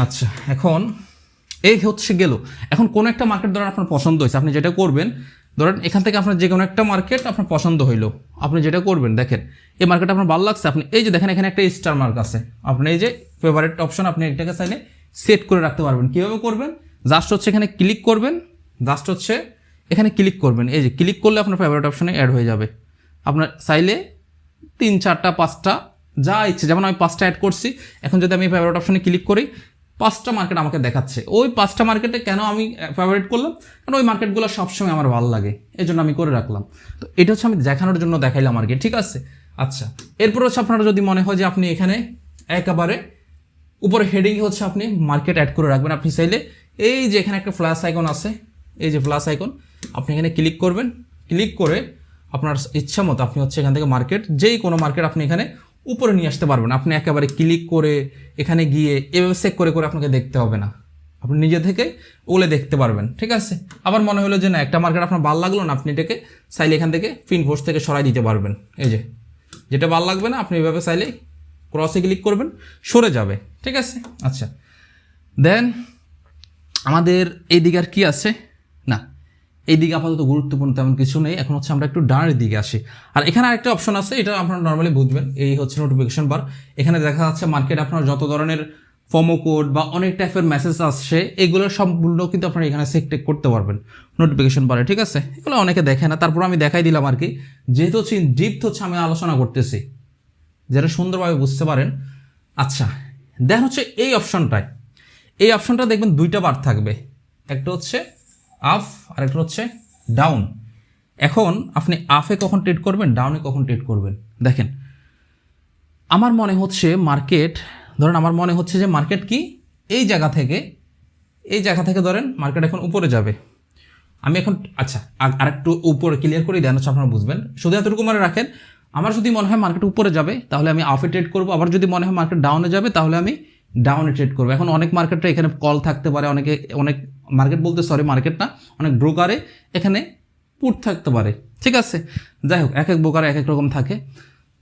আচ্ছা, এখন এই হচ্ছে গেল। এখন কোনো একটা মার্কেট ধরেন আপনার পছন্দ হয়েছে, আপনি যেটা করবেন, ধরেন এখান থেকে আপনার যে কোনো একটা মার্কেট আপনার পছন্দ হইলো, আপনি যেটা করবেন দেখেন এই মার্কেট আপনার ভালো লাগছে, আপনি এই যে দেখেন এখানে একটা স্টার মার্ক আছে, আপনি এই যে ফেভারিট অপশন আপনি এটাকে চাইলে সেট করে রাখতে পারবেন। কীভাবে করবেন? জাস্ট হচ্ছে এখানে ক্লিক করবেন, এই যে ক্লিক করলে আপনার ফেভারিট অপশনে অ্যাড হয়ে যাবে। আপনার চাইলে 3, 4টা 5টা যা ইচ্ছে, যেমন আমি 5টা অ্যাড করছি। এখন যদি আমি ফেভারিট অপশনে ক্লিক করি 5টা মার্কেট আমাকে দেখাচ্ছে। ওই 5টা মার্কেটে কেন আমি ফেভারিট করলাম? কারণ ওই মার্কেটগুলো সবসময় আমার ভালো লাগে, এই জন্য আমি করে রাখলাম। তো এটা হচ্ছে আমি দেখানোর জন্য দেখাইলাম আর কি। ঠিক আছে, আচ্ছা, এরপর হচ্ছে আপনারা যদি মনে হয় যে আপনি এখানে একেবারে উপরে হেডিংয়ে হচ্ছে আপনি মার্কেট অ্যাড করে রাখবেন, আপনি চাইলে এই যে এখানে একটা প্লাস আইকন আছে, এই যে প্লাস আইকন, আপনি এখানে ক্লিক করবেন। ক্লিক করে আপনার ইচ্ছা মতো আপনি হচ্ছে এখান থেকে মার্কেট, যেই কোনো মার্কেট আপনি এখানে উপরে নিয়ে আসতে পারবেন। আপনি একেবারে ক্লিক করে এখানে গিয়ে এভাবে চেক করে করে আপনাকে দেখতে হবে না, আপনি নিজে থেকে ওগুলো দেখতে পারবেন। ঠিক আছে, আবার মনে হলো যে না একটা মার্কেট আপনার ভালো লাগলো না, আপনি এটাকে চাইলে এখান থেকে পিন ফোর্স থেকে সরাই দিতে পারবেন। এই যে যেটা ভালো লাগবে না আপনি এভাবে চাইলে ক্রসে ক্লিক করবেন, সরে যাবে। ঠিক আছে, আচ্ছা দেন আমাদের এই দিকে আর কি আছে না, এই দিকে আপাতত গুরুত্বপূর্ণ তেমন কিছু নেই। এখন হচ্ছে আমরা একটু ডানের দিকে আসি। আর এখানে আরেকটা অপশন আছে, এটা আপনারা নর্মালি বুঝবেন, এই হচ্ছে নোটিফিকেশন বার। এখানে দেখা যাচ্ছে মার্কেট আপনার যত ধরনের প্রোমো কোড বা অনেক টাইপের মেসেজ আসছে এগুলো সম্পূর্ণ কিন্তু আপনারা এখানে চেক টেক করতে পারবেন নোটিফিকেশন বারে। ঠিক আছে, এগুলো অনেকে দেখে না, তারপর আমি দেখাই দিলাম আর কি, যেহেতু হচ্ছে ডিপথ হচ্ছে আমি আলোচনা করতেছি, যেটা সুন্দরভাবে বুঝতে পারেন। আচ্ছা দেন হচ্ছে এই অপশনটা দেখবেন দুইটা বার থাকবে, একটা হচ্ছে আপ আর একটা হচ্ছে ডাউন। এখন আপনি আপে কখন ট্রেড করবেন, ডাউনে কখন ট্রেড করবেন, দেখেন আমার মনে হচ্ছে মার্কেট, ধরেন আমার মনে হচ্ছে যে মার্কেট কি এই জায়গা থেকে ধরেন মার্কেট এখন উপরে যাবে। আমি এখন আচ্ছা আরেকটু উপরে ক্লিয়ার করে দেন হচ্ছে আপনারা বুঝবেন, শুধু এতটুকু মনে রাখেন, আমার যদি মনে হয় মার্কেট উপরে যাবে তাহলে আমি আপে ট্রেড করবো, আবার যদি মনে হয় মার্কেট ডাউনে যাবে তাহলে আমি ডাউনে ট্রেড করবো। এখন অনেক মার্কেটটা এখানে কল থাকতে পারে, অনেক মার্কেট বলতে সরি মার্কেট না, অনেক ব্রোকারে এখানে পুট থাকতে পারে। ঠিক আছে, যাই হোক এক এক ব্রোকারে এক এক রকম থাকে।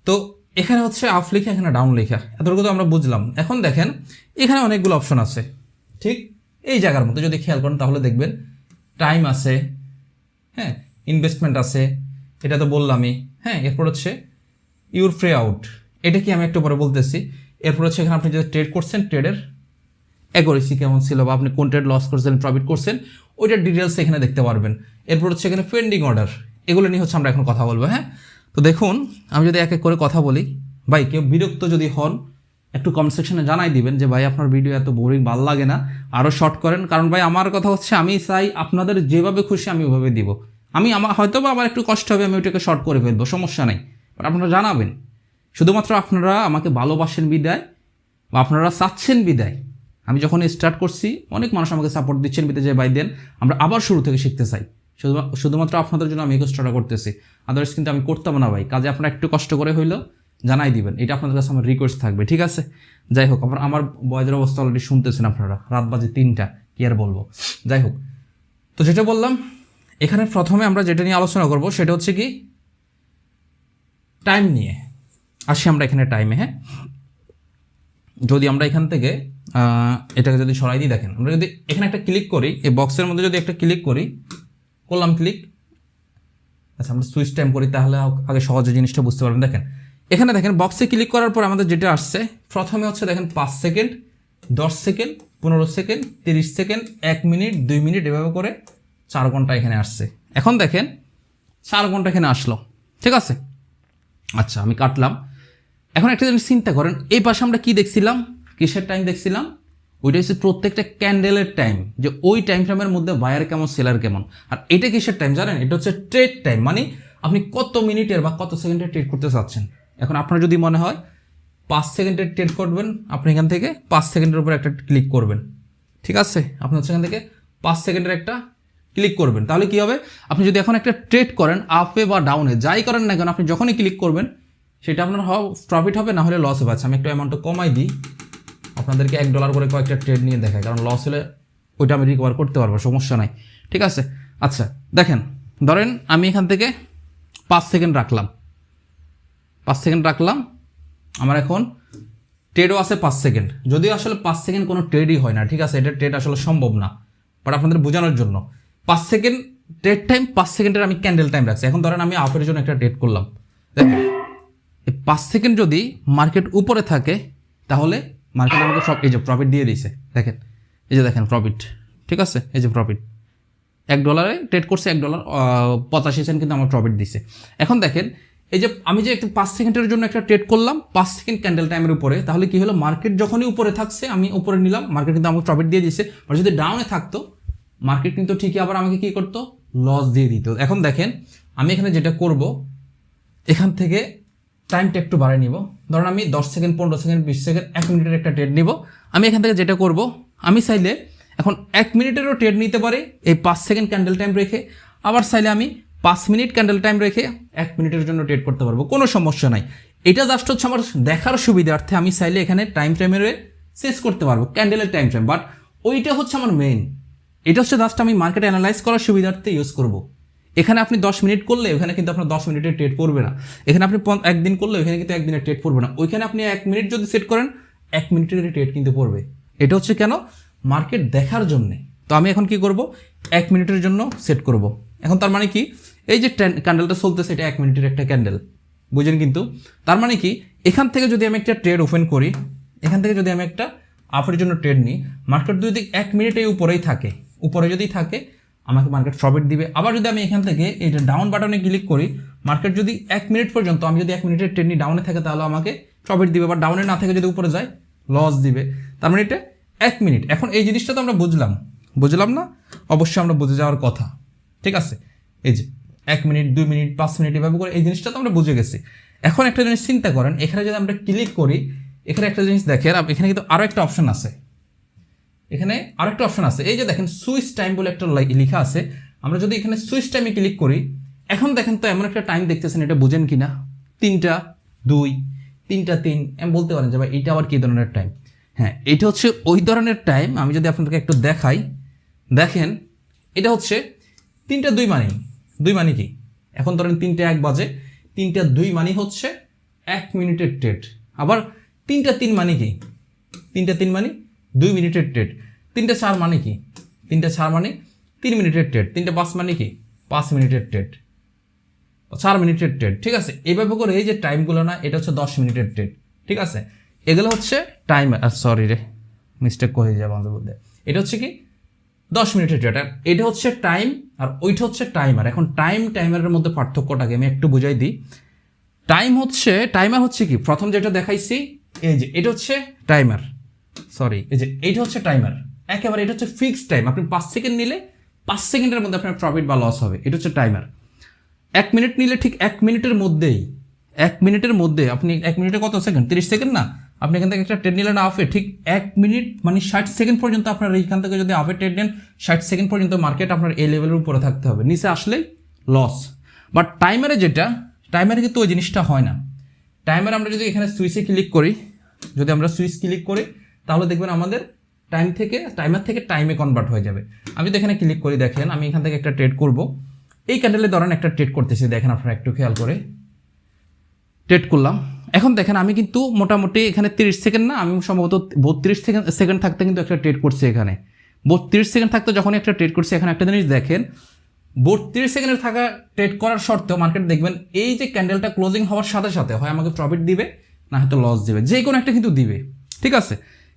তো এখানে হচ্ছে আপ লেখা, এখানে ডাউন লেখা, এতটুকু তো আমরা বুঝলাম। এখন দেখেন এখানে অনেকগুলো অপশন আছে, ঠিক এই জায়গার মতো যদি খেয়াল করেন তাহলে দেখবেন টাইম আছে, হ্যাঁ ইনভেস্টমেন্ট আছে, এটা তো বললামই, হ্যাঁ এরপর হচ্ছে ইউর ফ্রি আউট, এটা কি আমি একটু পরে বলতেছি। এরপর হচ্ছে এখানে আপনি যদি ট্রেড করছেন ট্রেডের অ্যাকুরেসি কেমন ছিল বা আপনি কোন ট্রেড লস করছেন প্রফিট করছেন ওইটার ডিটেলস এখানে দেখতে পারবেন। এরপর হচ্ছে এখানে পেন্ডিং অর্ডার, এগুলো নিয়ে হচ্ছে আমরা এখন কথা বলবো। হ্যাঁ তো দেখুন আমি যদি এক এক করে কথা বলি, ভাই কেউ বিরক্ত যদি হন একটু কমেন্ট সেকশনে জানাই দিবেন যে ভাই আপনার ভিডিও এত বোরিং, ভালো লাগে না, আরও শর্ট করেন। কারণ ভাই আমার কথা হচ্ছে আমি চাই আপনাদের যেভাবে খুশি আমি ওইভাবে দিব। আমার হয়তো বা আমার একটু কষ্ট হবে, আমি ওইটাকে শর্ট করে ফেলবো, সমস্যা নাই, বাট আপনারা জানাবেন। শুধুমাত্র আপনারা আমাকে ভালোবাসেন বিদায় বা আপনারা চাচ্ছেন বিদায়। আমি যখন স্টার্ট করছি অনেক মানুষ আমাকে সাপোর্ট দিচ্ছেন বিদায়, যে ভাই দেন আমরা আবার শুরু থেকে শিখতে চাই, শুধুমাত্র আপনাদের জন্য আমি এই কষ্টটা করতেছি, আদার্স কিন্তু আমি করতাম না ভাই। কাজে আপনারা একটু কষ্ট করে হইলেও জানাই দিবেন, এটা আপনাদের কাছে আমার রিকোয়েস্ট থাকবে। ঠিক আছে, যাই হোক আমার বয়দের অবস্থা অলরেডি শুনতেছেন আপনারা, রাত বাজে 3টা, কি আর বলবো। যাই হোক, তো যেটা বললাম এখানে প্রথমে আমরা যেটা নিয়ে আলোচনা করব সেটা হচ্ছে কি টাইম নিয়ে। আসি আমরা এখানে টাইমে। হ্যাঁ যদি আমরা এখান থেকে এটাকে যদি সরাই দিই, দেখেন আমরা যদি এখানে একটা ক্লিক করি, এই বক্সের মধ্যে যদি একটা ক্লিক করি, করলাম ক্লিক, আচ্ছা আমরা সুইচ টাইম করি তাহলে আগে সহজে জিনিসটা বুঝতে পারবেন। দেখেন এখানে দেখেন বক্সে ক্লিক করার পর আমাদের যেটা আসছে প্রথমে হচ্ছে দেখেন 5 second, 10 second, 15 second, 30 second, 1 minute, 2 minute, এভাবে করে 4 ঘন্টা এখানে আসছে। এখন দেখেন 4 ঘন্টা এখানে আসলো। ঠিক আছে, আচ্ছা আমি কাটলাম। এখন একটা জিনিস চিন্তা করেন, এই পাশে আমরা কি দেখছিলাম, কিসের টাইম দেখছিলাম, ওইটা হচ্ছে প্রত্যেকটা ক্যান্ডেলের টাইম, যে ওই টাইম ফ্রেমের মধ্যে বায়ার কেমন সেলার কেমন। আর এটা কিসের টাইম জানেন, এটা হচ্ছে ট্রেড টাইম, মানে আপনি কত মিনিটের বা কত সেকেন্ডের ট্রেড করতে চাচ্ছেন। এখন আপনার যদি মনে হয় 5 সেকেন্ডের ট্রেড করবেন, আপনি এখান থেকে 5 সেকেন্ডের উপর একটা ক্লিক করবেন। ঠিক আছে, আপনি হচ্ছে এখান থেকে 5 সেকেন্ডের একটা ক্লিক করবেন, তাহলে কি হবে, আপনি যদি এখন একটা ট্রেড করেন আপে বা ডাউনে যাই করেন না কেন, আপনি যখনই ক্লিক করবেন সেটা আপনার প্রফিট হবে, না হলে লস হবে। আচ্ছা আমি একটু অ্যামাউন্টটা কমাই দিই, আপনাদেরকে $1 করে কয়েকটা ট্রেড নিয়ে দেখায়, কারণ লস হলে ওইটা আমি রিকভার করতে পারবো, সমস্যা নাই। ঠিক আছে, আচ্ছা দেখেন ধরেন আমি এখান থেকে 5 সেকেন্ড রাখলাম, 5 সেকেন্ড রাখলাম, আমার এখন ট্রেডও আছে 5 সেকেন্ড। যদিও আসলে 5 সেকেন্ড কোনো ট্রেডই হয় না, ঠিক আছে, এটা ট্রেড আসলে সম্ভব না, বাট আপনাদের বোঝানোর জন্য 5 সেকেন্ড ট্রেড টাইম, 5 সেকেন্ডের আমি ক্যান্ডেল টাইম রাখছি। এখন ধরেন আমি আপের জন্য একটা ট্রেড করলাম, দেখেন 5 সেকেন্ড যদি মার্কেট উপরে থাকে তাহলে মার্কেট আমাকে সব এই যে প্রফিট দিয়ে দিয়েছে, দেখেন এই যে দেখেন প্রফিট। ঠিক আছে, এই যে প্রফিট $1 ট্রেড করছে, $1.85 কিন্তু আমার প্রফিট দিছে। এখন দেখেন এই যে আমি যে একটা 5 সেকেন্ডের জন্য একটা ট্রেড করলাম 5 সেকেন্ড ক্যান্ডেল টাইমের উপরে, তাহলে কি হলো, মার্কেট যখনই উপরে থাকছে আমি উপরে নিলাম, মার্কেট কিন্তু আমাকে প্রফিট দিয়ে দিছে। আর যদি ডাউনে থাকতো মার্কেট কিন্তু ঠিকই আবার আমাকে কি করতো, লস দিয়ে দিত। এখন দেখেন আমি এখানে যেটা করব, এখান থেকে টাইমটা একটু বাড়িয়ে নিব, ধরুন আমি 10 সেকেন্ড, 15 সেকেন্ড, 20 সেকেন্ড, 1 মিনিটের একটা ট্রেড নিব। আমি এখান থেকে যেটা করব, আমি চাইলে এখন 1 মিনিটেরও ট্রেড নিতে পারি এই 5 সেকেন্ড ক্যান্ডেল টাইম রেখে, আবার চাইলে আমি 5 মিনিট ক্যান্ডেল টাইম রেখে 1 মিনিটের জন্য ট্রেড করতে পারবো, কোনো সমস্যা নাই। এটা জাস্ট হচ্ছে আমার দেখার সুবিধার্থে আমি চাইলে এখানে টাইমের শেষ করতে পারবো, ক্যান্ডেলের টাইম বাট ওইটা হচ্ছে আমার মেইন। এটা হচ্ছে জাস্ট আমি মার্কেট অ্যানালাইজ করার সুবিধার্থে ইউজ করব। এখানে আপনি 10 মিনিট করলে ওখানে কিন্তু আপনার 10 মিনিটের ট্রেড পড়বে না। এখানে আপনি 1 দিন করলে ওখানে কিন্তু 1 দিনের ট্রেড পড়বে না। ওইখানে আপনি 1 মিনিট যদি সেট করেন 1 মিনিটের ট্রেড কিন্তু পড়বে। এটা হচ্ছে কেন? মার্কেট দেখার জন্যে। তো আমি এখন কি করব, 1 মিনিটের জন্য সেট করব। এখন তার মানে কি, এই যে ক্যান্ডেলটা চলতেছে এটা 1 মিনিটের একটা ক্যান্ডেল, বুঝেন কিন্তু। তার মানে কি, এখান থেকে যদি আমি একটা ট্রেড ওপেন করি, এখান থেকে যদি আমি একটা আপের জন্য ট্রেড নিই, মার্কেট যদি 1 মিনিটের উপরেই থাকে, উপরে যদি থাকে আমাকে মার্কেট প্রফিট দিবে। আবার যদি আমি এখান থেকে এই যে ডাউন বাটনে ক্লিক করি, মার্কেট যদি 1 মিনিট পর্যন্ত আমি যদি 1 মিনিটের ট্রেড নিই ডাউনে থাকে তাহলে আমাকে প্রফিট দিবে, বা ডাউনে না থাকে যদি উপরে যায় লস দিবে। তার মানে এটা 1 মিনিট। এখন এই জিনিসটা তো আমরা বুঝলাম না? অবশ্যই আমরা বুঝে যাওয়ার কথা, ঠিক আছে। এই যে 1 মিনিট, 2 মিনিট, 5 মিনিট এভাবে করে এই জিনিসটা তো আমরা বুঝে গেছি। এখন একটা জিনিস চিন্তা করেন, এখানে যদি আমরা ক্লিক করি, এখানে একটা জিনিস দেখেন, এখানে কিন্তু আরও একটা অপশন আছে, এখানে আরেকটা অপশন আছে। এই যে দেখেন সুইচ টাইম বলে একটা লেখা আছে। আমরা যদি এখানে সুইচ টাইমে ক্লিক করি, এখন দেখেন তো এমন একটা টাইম দেখতেছেন, এটা বুঝেন কি না? 3টা 2, 3টা 3, আমি বলতে পারেন যে ভাই এটা আবার কী ধরনের টাইম? হ্যাঁ, এটা হচ্ছে ওই ধরনের টাইম। আমি যদি আপনাদেরকে একটু দেখাই, দেখেন এটা হচ্ছে 3টা 2 মানে 2 মানে কি? এখন ধরেন 3টা 1 বাজে, 3টা 2 মানে হচ্ছে 1 মিনিটের ট্রেড। আবার 3টা 3 মানে কি? 3টা 3 মানে 2 মিনিটের ট্রেড। 3টা 4 মানে কি? 3টা 4 মানে 3 মিনিটের ট্রেড। 3টা 5 মানে কি? 5 মিনিটের ট্রেড, 4 মিনিটের ট্রেড, ঠিক আছে। এইভাবে করে এই যে টাইমগুলো না, এটা হচ্ছে 10 মিনিটের ট্রেড, ঠিক আছে। এগুলো হচ্ছে টাইম, সরি রে মিস্টেক করে যাবো আমাদের বলতে। এটা হচ্ছে কি 10 মিনিটের ট্রেড, এটা হচ্ছে টাইম আর ওইটা হচ্ছে টাইমার। এখন টাইমারের মধ্যে পার্থক্যটাকে আমি একটু বুঝাই দিই। টাইমার হচ্ছে কি, প্রথম যেটা দেখাইছি এই যে এটা হচ্ছে টাইমার, সরি এই যে এইটা হচ্ছে টাইমার একেবারে, এটা হচ্ছে ফিক্সড টাইম। আপনি 5 সেকেন্ড নিলে 5 সেকেন্ডের মধ্যে আপনার প্রফিট বা লস হবে, এটা হচ্ছে টাইমার। 1 মিনিট নিলে ঠিক 1 মিনিটের মধ্যেই, 1 মিনিটের মধ্যে আপনি 1 মিনিটে কত সেকেন্ড? 30 সেকেন্ড না? আপনি এখান থেকে একটা ট্রেড নিলেন আফে, ঠিক 1 মিনিট মানে 60 সেকেন্ড পর্যন্ত আপনার এইখান থেকে যদি আফে ট্রেড নেন, 60 সেকেন্ড পর্যন্ত মার্কেট আপনার এই লেভেলের উপরে থাকতে হবে, নিচে আসলেই লস। বাট টাইমারে টাইমারে কিন্তু ওই জিনিসটা হয় না। টাইমারে আমরা যদি এখানে সুইচে ক্লিক করি, যদি আমরা সুইচ ক্লিক করি তাহলে দেখবেন আমাদের টাইমার থেকে টাইমে কনভার্ট হয়ে যাবে। আমি যদি এখানে ক্লিক করি, দেখেন আমি এখান থেকে একটা ট্রেড করব, এই ক্যান্ডেলে ধরেন একটা ট্রেড করতেছি, দেখেন আপনারা একটু খেয়াল করে ট্রেড করলাম। এখন দেখেন আমি কিন্তু মোটামুটি এখানে 30 সেকেন্ড না, আমি সম্ভবত 32 সেকেন্ড থাকতে কিন্তু একটা ট্রেড করছি। এখানে 32 সেকেন্ড থাকতে যখন একটা ট্রেড করছি, এখানে একটা জিনিস দেখেন, 32 সেকেন্ডের থাকা ট্রেড করার শর্তেও মার্কেট দেখবেন এই যে ক্যান্ডেলটা ক্লোজিং হওয়ার সাথে সাথে হয় আমাকে প্রফিট দিবে, না হয়তো লস দিবে, যে কোনো একটা কিন্তু দিবে, ঠিক আছে।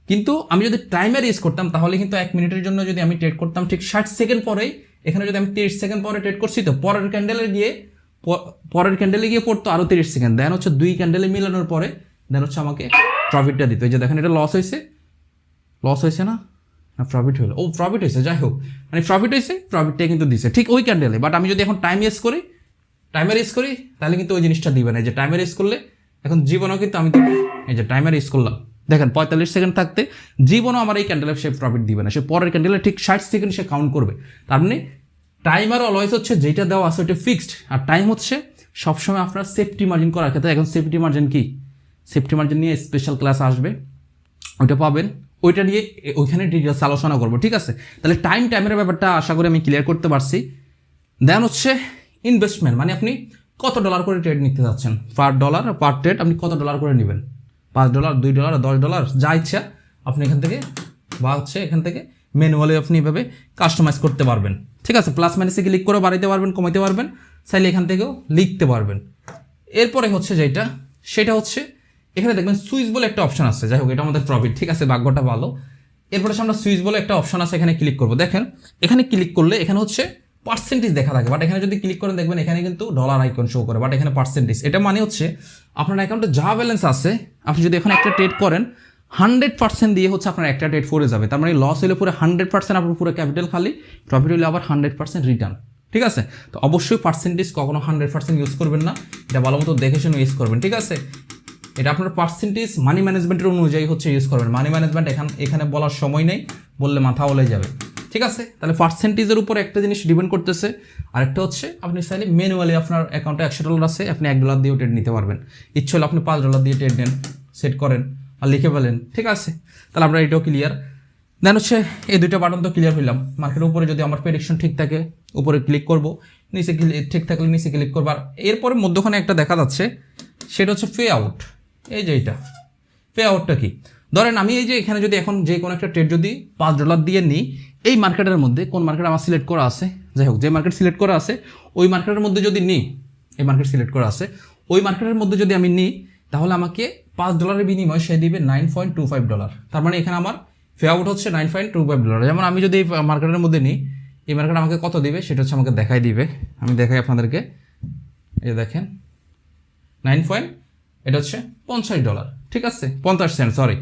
কিন্তু আমি যদি টাইমার ইউজ করতাম তাহলে কিন্তু 1 মিনিটের জন্য যদি আমি ট্রেড করতাম, ঠিক 60 সেকেন্ড পরেই, এখানে যদি আমি 30 সেকেন্ড পরে ট্রেড করছি, তো পরের ক্যান্ডেলে গিয়ে পড়তো আরও 30 সেকেন্ড, দেন হচ্ছে 2 ক্যান্ডেলে মিলানোর পরে দেন হচ্ছে আমাকে প্রফিটটা দিত। এই যে দেখেন এটা লস হয়েছে না প্রফিট হলো, প্রফিট হয়েছে, যাই হোক মানে প্রফিট হয়েছে, প্রফিটটাই কিন্তু দিছে ঠিক ওই ক্যান্ডেলে। বাট আমি যদি এখন টাইমার ইউজ করি তাহলে কিন্তু ওই জিনিসটা দিবে না। এই যে টাইমার ইউজ করলে এখন জীবনও কিন্তু আমি এই যে টাইমার ইউজ করলাম, দেখেন 45 সেকেন্ড থাকতে জীবনও আমার এই ক্যান্ডেলে সে প্রফিট দিবে না, সে পরের ক্যান্ডেলে ঠিক 60 সেকেন্ড সে কাউন্ট করবে। তার মানে টাইমার অলওয়েজ হচ্ছে যেটা দেওয়া আছে ওটা ফিক্সড, আর টাইম হচ্ছে সবসময় আপনার সেফটি মার্জিন করার ক্ষেত্রে। এখন সেফটি মার্জিন কি, সেফটি মার্জিন নিয়ে স্পেশাল ক্লাস আসবে, ওইটা পাবেন, ওইটা নিয়ে ওইখানে ডিটেলস আলোচনা করবো, ঠিক আছে। তাহলে টাইমের ব্যাপারটা আশা করি আমি ক্লিয়ার করতে পারছি। দেন হচ্ছে ইনভেস্টমেন্ট, মানে আপনি কত ডলার করে ট্রেড নিতে যাচ্ছেন, পার ট্রেড আপনি কত ডলার করে নেবেন, $5, $2, $10, যা ইচ্ছা আপনি এখান থেকে ম্যানুয়ালি আপনি এভাবে কাস্টমাইজ করতে পারবেন, ঠিক আছে। প্লাস মাইনাসে ক্লিক করে বাড়াইতে পারবেন, কমাইতে পারবেন, চাইলে এখান থেকেও লিখতে পারবেন। এরপরে হচ্ছে সেটা হচ্ছে এখানে দেখবেন সুইচ বলে একটা অপশন আছে, যাই হোক এটা আমাদের প্রফিট, ঠিক আছে, ভাগ্যটা ভালো। এরপরে আমরা সুইচ বলে একটা অপশন আছে, এখানে ক্লিক করবো। দেখেন এখানে ক্লিক করলে এখানে হচ্ছে পার্সেন্টেজ দেখা থাকে, বাট এখানে যদি ক্লিক করেন দেখবেন এখানে কিন্তু ডলার আইকন শো করে, বাট এখানে পার্সেন্টেজ। এটা মানে হচ্ছে আপনার অ্যাকাউন্টে যা ব্যালেন্স আছে, আপনি যদি এখন একটা ট্রেড করেন 100% দিয়ে হচ্ছে আপনার একটা ট্রেড পড়ে যাবে। তার মানে লস হলে পুরো 100% আপনার পুরো ক্যাপিটাল খালি, প্রফিট হলে আবার 100% রিটার্ন, ঠিক আছে। তো অবশ্যই পার্সেন্টেজ কখনো 100% ইউজ করবেন না, এটা ভালো মতো দেখে শুনে ইউজ করবেন, ঠিক আছে। এটা আপনার পার্সেন্টেজ মানি ম্যানেজমেন্টের অনুযায়ী হচ্ছে ইউজ করবেন। মানি ম্যানেজমেন্ট এখানে বলার সময় নেই, বললে মাথা ওলে যাবে। ঠিক আছে, তাহলে পার্সেন্টেজের উপর একটা জিনিস ডিপেন্ড করতেছে, আরেকটা হচ্ছে আপনি চাইলে ম্যানুয়ালি আপনার অ্যাকাউন্টে $100 আছে, আপনি $1 দিয়েও ট্রেড নিতে পারবেন। ইচ্ছে হলে আপনি $5 দিয়ে ট্রেড নেন, সেট করেন আর লিখে ফেলেন। ঠিক আছে, তাহলে আমরা এটাও ক্লিয়ার। দেন হচ্ছে এই দুইটা বাটন তো ক্লিয়ার হইলাম। মার্কেটের উপরে যদি আমার প্রেডিকশন ঠিক থাকে উপরে ক্লিক করব, নিচে ঠিক থাকলে নিচে ক্লিক করবো। আর এরপরে মধ্যখানে একটা দেখা যাচ্ছে, সেটা হচ্ছে পে আউট। এই যে এইটা পে আউটটা কি, ধরেন আমি এই যে এখানে যদি এখন যে কোনো একটা ট্রেড যদি $5 দিয়ে নিই, এই মার্কেটের মধ্যে কোন মার্কেট আমার সিলেক্ট করা আছে, যাই হোক যে মার্কেট সিলেক্ট করা আছে ওই মার্কেটের মধ্যে যদি নিই, এই মার্কেট সিলেক্ট করা আছে ওই মার্কেটের মধ্যে যদি আমি নিই, তাহলে আমাকে $5 বিনিময়ে সে দিবে $9.25। তার মানে এখানে আমার পে আউট হচ্ছে $9.25। যেমন আমি যদি এই মার্কেটের মধ্যে নিই, এই মার্কেট আমাকে কত দিবে সেটা হচ্ছে আমাকে দেখাই দিবে। আমি দেখাই আপনাদেরকে, এই দেখেন এটা হচ্ছে $50। ঠিক আছে, 50 সেন্ট, সরি।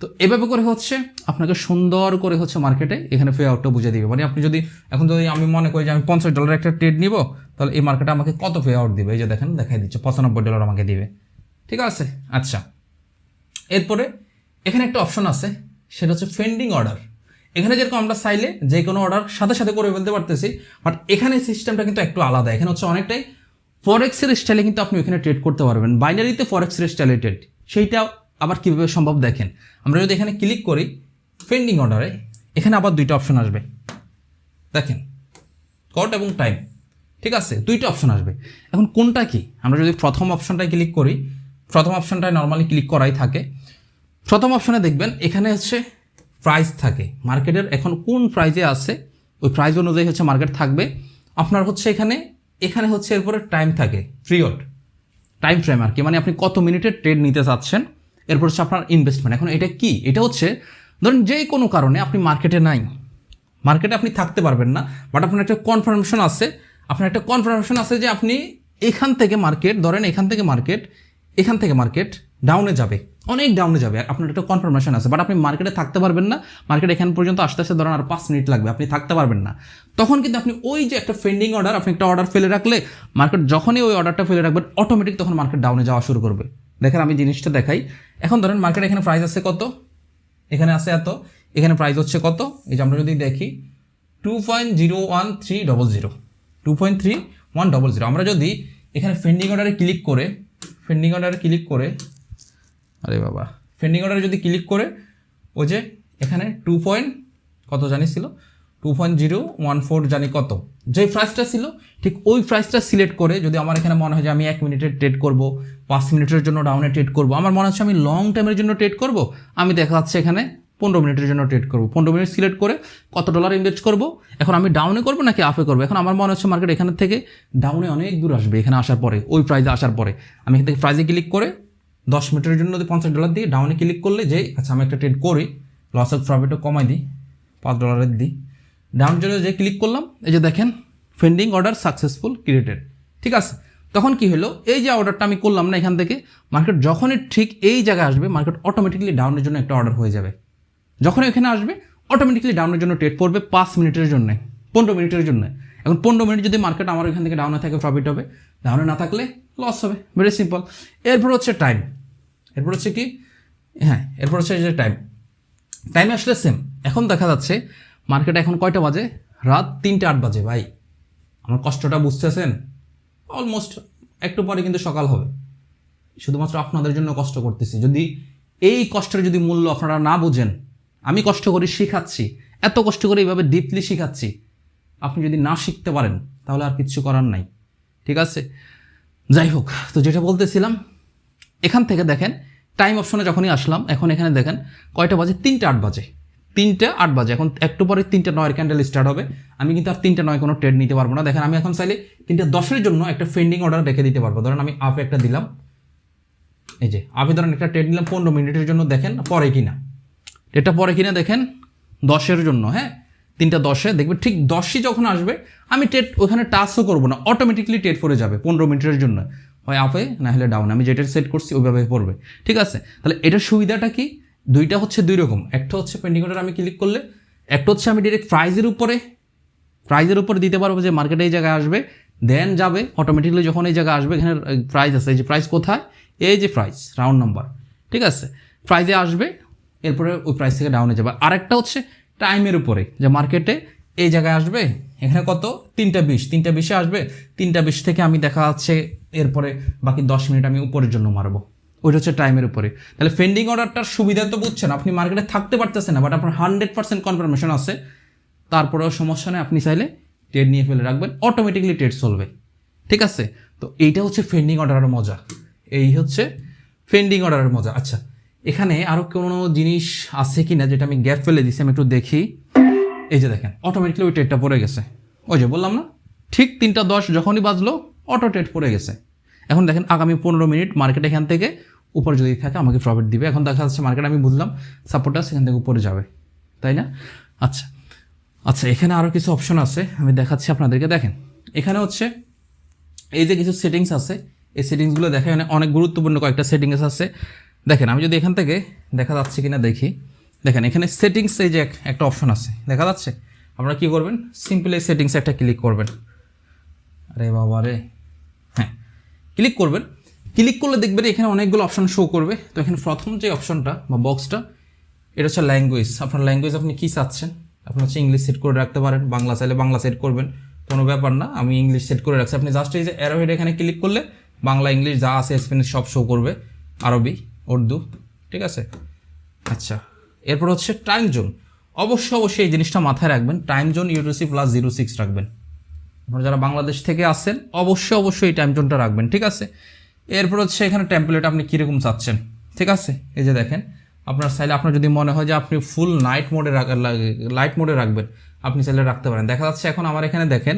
তো এভাবে করে হচ্ছে আপনাকে সুন্দর করে হচ্ছে মার্কেটে এখানে পে আউটটা বুঝে দিবে। মানে আপনি যদি এখন যদি আমি মনে করি যে আমি $50 একটা ট্রেড নিব, তাহলে এই মার্কেটে আমাকে কত পে আউট দিবে, এই যে দেখেন দেখাই দিচ্ছে $95 আমাকে দিবে। ঠিক আছে, আচ্ছা। এরপরে এখানে একটা অপশন আছে, সেটা হচ্ছে পেন্ডিং অর্ডার। এখানে যেরকম আমরা চাইলে যে কোনো অর্ডার সাথে সাথে করে ফেলতে পারতেছি, বাট এখানে সিস্টেমটা কিন্তু একটু আলাদা। এখানে হচ্ছে অনেকটাই ফরেক্সের স্টাইলে কিন্তু আপনি এখানে ট্রেড করতে পারবেন, বাইনারিতে ফরেক্সের স্টাইলে ট্রেড। সেইটা আবার কীভাবে সম্ভব দেখেন, আমরা যদি এখানে ক্লিক করি পেন্ডিং অর্ডারে, এখানে আবার দুইটা অপশন আসবে, দেখেন কট এবং টাইম। ঠিক আছে, দুইটা অপশন আসবে। এখন কোনটা কি, আমরা যদি প্রথম অপশনটায় ক্লিক করি, প্রথম অপশনটায় নর্মালি ক্লিক করাই থাকে। প্রথম অপশনে দেখবেন এখানে হচ্ছে প্রাইস থাকে, মার্কেটের এখন কোন প্রাইজে আছে ওই প্রাইস অনুযায়ী হচ্ছে মার্কেট থাকবে আপনার। হচ্ছে এখানে হচ্ছে এরপরে টাইম থাকে, পিরিয়ড টাইম ফ্রেম আর কি, মানে আপনি কত মিনিটের ট্রেড নিতে চাচ্ছেন। এরপর হচ্ছে আপনার ইনভেস্টমেন্ট। এখন এটা কি, এটা হচ্ছে ধরুন যে কোনো কারণে আপনি মার্কেটে নাই, মার্কেটে আপনি থাকতে পারবেন না, বাট আপনার একটা কনফার্মেশন আছে, যে আপনি এখান থেকে মার্কেট, ধরেন এখান থেকে মার্কেট ডাউনে যাবে, অনেক ডাউনে যাবে, আপনার একটা কনফার্মেশন আছে, বাট আপনি মার্কেটে থাকতে পারবেন না। মার্কেট এখান পর্যন্ত আসতে আসতে ধরেন আর 5 মিনিট লাগবে, আপনি থাকতে পারবেন না। তখন কিন্তু আপনি ওই যে একটা পেন্ডিং অর্ডার, আপনি একটা অর্ডার ফেলে রাখলে মার্কেট যখনই ওই অর্ডারটা ফেলে রাখবেন অটোমেটিক তখন মার্কেট ডাউনে যাওয়া শুরু করবে। দেখেন আমি জিনিসটা দেখাই। এখন ধরেন মার্কেট এখানে প্রাইস আছে কত, এখানে আছে এত, এখানে প্রাইস হচ্ছে কত, এই যে আমরা যদি দেখি 2.01300, আমরা যদি এখানে পেন্ডিং অর্ডারে ক্লিক করে পেন্ডিং অর্ডারে যদি ক্লিক করে ওই যে এখানে কত জানি ছিল 2.014 জানি কত, যে প্রাইসটা ছিল ঠিক ওই প্রাইসটা সিলেক্ট করে যদি আমার এখানে মনে হয় যে আমি 1 মিনিটের ট্রেড করব, 5 মিনিটের জন্য ডাউনে ট্রেড করব, আমার মনে হচ্ছে আমি লং টাইমের জন্য ট্রেড করব, আমি দেখা যাচ্ছে এখানে 15 মিনিটের জন্য ট্রেড করব। 15 মিনিট সিলেক্ট করে কত ডলার ইনভেস্ট করব, এখন আমি ডাউনে করব নাকি আপে করব। এখন আমার মনে হচ্ছে মার্কেট এখান থেকে ডাউনে অনেক দূর আসবে, এখানে আসার পরে ওই প্রাইসে আসার পরে আমি এখান থেকে প্রাইসে ক্লিক করে 10 মিনিটের জন্য $50 দিয়ে ডাউনে ক্লিক করলে যে আচ্ছা আমি একটা ট্রেড করি, লস অফ প্রফিটও কমাই দিই, $5 দিই, ডাউনের জন্য যে ক্লিক করলাম, এই যে দেখেন পেন্ডিং অর্ডার সাকসেসফুল ক্রিয়েটেড। ঠিক আছে, তখন কি হলো, এই যে অর্ডারটা আমি করলাম না এখান থেকে, মার্কেট যখনই ঠিক এই জায়গায় আসবে মার্কেট অটোমেটিকলি ডাউনের জন্য একটা অর্ডার হয়ে যাবে। যখন এখানে আসবে অটোমেটিকলি ডাউনের জন্য ট্রেড পড়বে 5 মিনিটের জন্য, 15 মিনিটের জন্য। এখন 15 মিনিট যদি মার্কেট আমার এখান থেকে ডাউনে থাকে প্রফিট হবে, ডাউনে না থাকলে লস হবে, ভেরি সিম্পল। এরপর হচ্ছে টাইম, এরপর হচ্ছে কি, হ্যাঁ এরপর হচ্ছে যে টাইমে আসলে সেম। এখন দেখা যাচ্ছে মার্কেট এখন কয়টা বাজে, রাত 3:08 বাজে। ভাই আমার কষ্টটা বুঝতেছেন, অলমোস্ট একটু পরে কিন্তু সকাল হবে, শুধুমাত্র আপনাদের জন্য কষ্ট করতেছি। যদি এই কষ্টের যদি মূল্য আপনারা না বোঝেন, আমি কষ্ট করে শিখাচ্ছি, এত কষ্ট করে এইভাবে ডিপলি শিখাচ্ছি, আপনি যদি না শিখতে পারেন তাহলে আর কিচ্ছু করার নাই। ঠিক আছে, যাই হোক, তো যেটা বলতেছিলাম, এখান থেকে দেখেন টাইম অপশনে যখনই আসলাম, এখন এখানে দেখেন কয়টা বাজে, 3:08 বাজে, 3:08 বাজে। এখন একটু পরে 3:09 ক্যান্ডেল স্টার্ট হবে, আমি কিন্তু আর 3:09 কোনো ট্রেড নিতে পারবো না। দেখেন আমি এখন চাইলে 3:10 জন্য একটা পেন্ডিং অর্ডার রেখে দিতে পারবো। ধরেন আমি আপে একটা দিলাম, এই যে আপে ধরেন একটা ট্রেড নিলাম 15 মিনিটের জন্য, দেখেন পরে কিনা, এটা পরে কিনা দেখেন 10 জন্য, হ্যাঁ 3:10 দেখবে, ঠিক 10ই যখন আসবে আমি ট্রেড ওখানে টাচও করবো না, অটোমেটিকলি ট্রেড করে যাবে 15 মিনিটের জন্য, হয় আপে না হলে ডাউন, আমি যেটা সেট করছি ওইভাবে পড়বে। ঠিক আছে, তাহলে এটার সুবিধাটা কি, দুইটা হচ্ছে দুই রকম। একটা হচ্ছে পেন্ডিং অর্ডার আমি ক্লিক করলে, একটা হচ্ছে আমি ডাইরেক্ট প্রাইজের উপরে দিতে পারবো যে মার্কেটে এই জায়গায় আসবে, দেন যাবে অটোমেটিকলি। যখন এই জায়গায় আসবে এখানে প্রাইস আছে, এই যে প্রাইস কোথায়, এই যে প্রাইস রাউন্ড নাম্বার, ঠিক আছে, প্রাইজে আসবে, এরপরে ওই প্রাইস থেকে ডাউনে যাবে। আরেকটা হচ্ছে টাইমের উপরে, যে মার্কেটে এই জায়গায় আসবে, এখানে কত 3:20, 3:20 আসবে, 3:20 থেকে আমি দেখা যাচ্ছে এরপরে বাকি 10 মিনিট আমি উপরের জন্য মারবো, ওইটা হচ্ছে টাইমের উপরে। তাহলে ফেন্ডিং অর্ডারটার সুবিধা তো বুঝছেন, আপনি মার্কেটে থাকতে পারতেছেন না, বাট আপনার 100% কনফার্মেশন আছে, তারপরেও সমস্যা নেই, আপনি চাইলে ট্রেড নিয়ে ফেলে রাখবেন, অটোমেটিকলি ট্রেড চলবে। ঠিক আছে, তো এইটা হচ্ছে ফেন্ডিং অর্ডারের মজা, এই হচ্ছে ফেন্ডিং অর্ডারের মজা। আচ্ছা, এখানে আরও কোনো জিনিস আছে কি না যেটা আমি গ্যাপ ফেলে দিচ্ছি, আমি একটু দেখি। এই যে দেখেন, অটোমেটিকলি ওই ট্রেডটা পড়ে গেছে, ওই যে বললাম না, ঠিক 3:10 যখনই বাজলো অটো ট্রেড পড়ে গেছে। এখন দেখেন আগামী 15 মিনিট মার্কেট এখান থেকে উপর যদি থাকে আমাকে প্রফিট দিবে। এখন দেখা যাচ্ছে মার্কেট আমি বুঝলাম সাপোর্টটা সেখান থেকে উপরে যাবে, তাই না? আচ্ছা আচ্ছা, এখানে আরও কিছু অপশন আছে, আমি দেখাচ্ছি আপনাদেরকে। দেখেন এখানে হচ্ছে এই যে কিছু সেটিংস আছে, এই সেটিংসগুলো দেখেন, অনেক গুরুত্বপূর্ণ কয়েকটা সেটিংস আছে। দেখেন আমি যদি এখান থেকে দেখা যাচ্ছে কিনা দেখি, দেখেন এখানে সেটিংস এই যে একটা অপশন আছে দেখা যাচ্ছে, আপনারা কী করবেন, সিম্পলি এই সেটিংসে একটা ক্লিক করবেন। আরে বাবা রে, হ্যাঁ ক্লিক করবেন। ক্লিক করলে দেখবেন এখানে অনেকগুলো অপশন শো করবে। তো এখানে প্রথম যে অপশনটা বা বক্সটা, এটা হচ্ছে ল্যাঙ্গুয়েজ। আপনার ল্যাঙ্গুয়েজ আপনি কী চাচ্ছেন, আপনি হচ্ছে ইংলিশ সেট করে রাখতে পারেন, বাংলা চাইলে বাংলা সেট করবেন, কোনো ব্যাপার না। আমি ইংলিশ সেট করে রাখছি, আপনি জাস্ট এই যে অ্যারোহেড এখানে ক্লিক করলে বাংলা ইংলিশ যা আছে স্পেনিশ সব শো করবে, আরবি উর্দু, ঠিক আছে। আচ্ছা, এরপর হচ্ছে টাইম জোন। অবশ্যই এই জিনিসটা মাথায় রাখবেন, টাইম জোন UTC +06 রাখবেন। আপনারা যারা বাংলাদেশ থেকে আসছেন অবশ্যই এই টাইম জোনটা রাখবেন, ঠিক আছে। এরপর হচ্ছে এখানে টেম্পলেট আপনি কীরকম চাচ্ছেন, ঠিক আছে। এই যে দেখেন, আপনার চাইলে আপনার যদি মনে হয় যে আপনি ফুল লাইট মোডে রাখবেন, আপনি চাইলে রাখতে পারেন। দেখা যাচ্ছে এখন আমার এখানে দেখেন,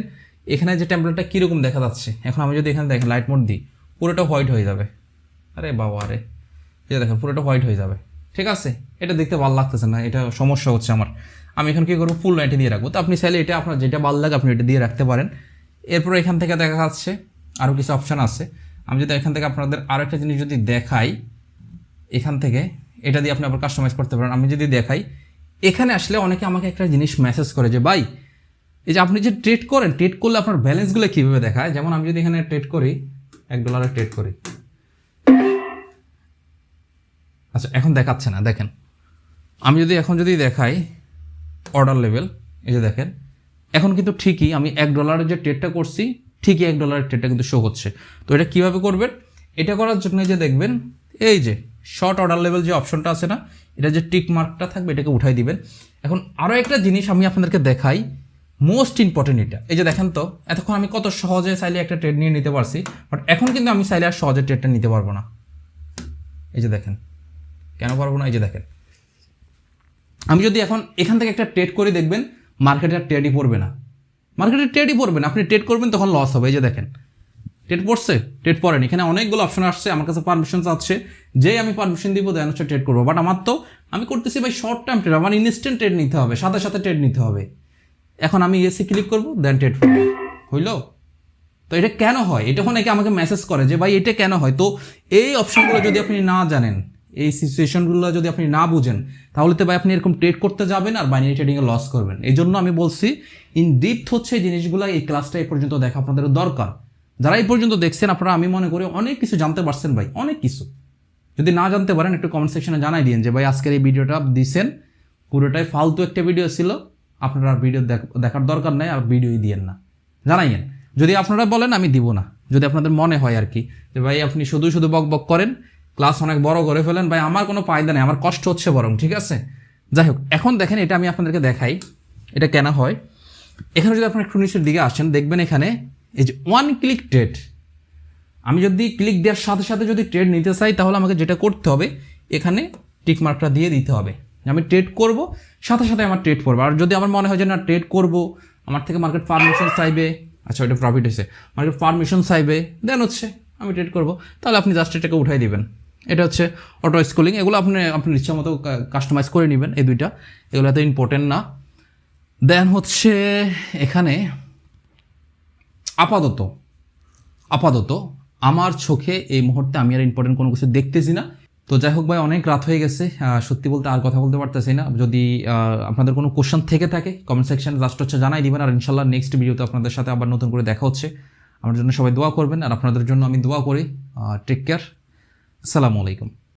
এখানে যে টেম্পলেটটা কীরকম দেখা যাচ্ছে, এখন আমি যদি এখানে দেখেন লাইট মোড দিই, পুরোটা হোয়াইট হয়ে যাবে। আরে বাবা আরে, এই যে দেখেন পুরোটা হোয়াইট হয়ে যাবে, ঠিক আছে। এটা দেখতে ভালো লাগতেছে না, এটা সমস্যা হচ্ছে আমার। আমি এখন কী করবো, ফুল লাইটে দিয়ে রাখবো। তো আপনি চাইলে এটা আপনার যেটা ভালো লাগে আপনি এটা দিয়ে রাখতে পারেন। এরপর এখান থেকে দেখা যাচ্ছে আরও কিছু অপশান আছে। আমি যদি এখান থেকে আপনাদের আরও একটা জিনিস যদি দেখাই, এখান থেকে এটা দিয়ে আপনি আবার কাস্টমাইজ করতে পারেন। আমি যদি দেখাই, এখানে আসলে অনেকে আমাকে একটা জিনিস মেসেজ করে যে ভাই, এই যে আপনি যে ট্রেড করেন, ট্রেড করলে আপনার ব্যালেন্সগুলো কীভাবে দেখায়। যেমন আমি যদি এখানে ট্রেড করি, $1 ট্রেড করি, আচ্ছা এখন দেখাচ্ছে না। দেখেন আমি যদি এখন দেখাই অর্ডার লেভেল, এই যে দেখেন এখন কিন্তু ঠিকই আমি $1 যে ট্রেডটা করছি, ঠিকই $1 ট্রেডটা কিন্তু শো হচ্ছে। তো এটা কীভাবে করবেন, এটা করার জন্য যে দেখবেন এই যে শর্ট অর্ডার লেভেল যে অপশনটা আছে না, এটা যে টিক মার্কটা থাকবে এটাকে উঠাই দিবেন। এখন আরও একটা জিনিস আমি আপনাদেরকে দেখাই, মোস্ট ইম্পর্টেন্ট এটা। এই যে দেখেন তো, এতক্ষণ আমি কত সহজে চাইলে একটা ট্রেড নিয়ে নিতে পারছি, বাট এখন কিন্তু আমি চাইলে আর সহজে ট্রেডটা নিতে পারবো না। এই যে দেখেন কেন পারবো না, এই যে দেখেন আমি যদি এখন এখান থেকে একটা ট্রেড করে দেখবেন মার্কেটে আর ট্রেডই পড়বে না, আপনি ট্রেড করবেন তখন লস হবে। এই যে দেখেন ট্রেড পড়ছে, ট্রেড পড়েনি, এখানে অনেকগুলো অপশন আসছে, আমার কাছে পারমিশন চাচ্ছে, যেই আমি পারমিশন দিব দেন হচ্ছে ট্রেড করবো। বাট আমার তো আমি করতেছি ভাই শর্ট টার্ম ট্রেড, আমার ইনস্ট্যান্ট ট্রেড নিতে হবে, সাথে ট্রেড নিতে হবে। এখন আমি এসে ক্লিক করবো, দেন ট্রেড হইলো। তো এটা কেন হয়, এটা অনেকে আমাকে মেসেজ করে যে ভাই এটা কেন হয়। তো এই অপশনগুলো যদি আপনি না জানেন, এই সিচুয়েশনগুলো যদি আপনি না বুঝেন, তাহলে তো ভাই আপনি এরকম ট্রেড করতে যাবেন আর বাইনারি ট্রেডিংয়ে লস করবেন। এই জন্য আমি বলছি ইন ডিপথ হচ্ছে এই জিনিসগুলো, এই ক্লাসটা এই পর্যন্ত দেখা আপনাদের দরকার। যারা এই পর্যন্ত দেখছেন আপনারা, আমি মনে করি অনেক কিছু জানতে পারছেন ভাই, অনেক কিছু। যদি না জানতে পারেন একটু কমেন্ট সেকশনে জানাই দিন যে ভাই আজকের এই ভিডিওটা দিছেন পুরোটাই ফালতু একটা ভিডিও ছিল, আপনারা আর ভিডিও দেখার দরকার নাই, আর ভিডিওই দিয়েন না, জানাইয়েন। যদি আপনারা বলেন আমি দিব না, যদি আপনাদের মনে হয় আর কি যে ভাই আপনি শুধু বক করেন, ক্লাস অনেক বড় করে ফেলেন, ভাই আমার কোনো ফায়দা নেই, আমার কষ্ট হচ্ছে বরং, ঠিক আছে। যাই হোক, এখন দেখেন এটা আমি আপনাদেরকে দেখাই এটা কেন হয়। এখানে যদি আপনার একটু নিচের দিকে আসেন, দেখবেন এখানে এই যে 1 ক্লিক ট্রেড। আমি যদি ক্লিক দেওয়ার সাথে যদি ট্রেড নিতে চাই, তাহলে আমাকে যেটা করতে হবে এখানে টিক মার্কটা দিয়ে দিতে হবে, আমি ট্রেড করব, সাথে আমার ট্রেড পড়বে। আর যদি আমার মনে হয় যে না ট্রেড করব, আমার থেকে মার্কেট পারমিশন চাইবে, আচ্ছা ওইটা প্রফিট হয়েছে, মার্কেট পারমিশন চাইবে, দেন হচ্ছে আমি ট্রেড করব, তাহলে আপনি জাস্ট এটাকে উঠাই দিবেন। এটা হচ্ছে অটো স্কুলিং, এগুলো আপনার ইচ্ছা মতো কাস্টমাইজ করে নেবেন, এই দুইটা, এগুলো এত ইম্পর্টেন্ট না। দেন হচ্ছে এখানে আপাতত আমার চোখে এই মুহূর্তে আমি আর ইম্পর্টেন্ট কোনো কিছু দেখতেছি না। তো যাই হোক ভাই, অনেক রাত হয়ে গেছে, সত্যি বলতে আর কথা বলতে পারতেছি না। যদি আপনাদের কোনো কোশ্চেন থেকে থাকে কমেন্ট সেকশনে লাস্ট হচ্ছে জানাই দিবেন। আর ইনশাল্লাহ নেক্সট ভিডিওতে আপনাদের সাথে আবার নতুন করে দেখা হচ্ছে। আমার জন্য সবাই দোয়া করবেন, আর আপনাদের জন্য আমি দোয়া করি। টেক কেয়ার, আসসালামু আলাইকুম।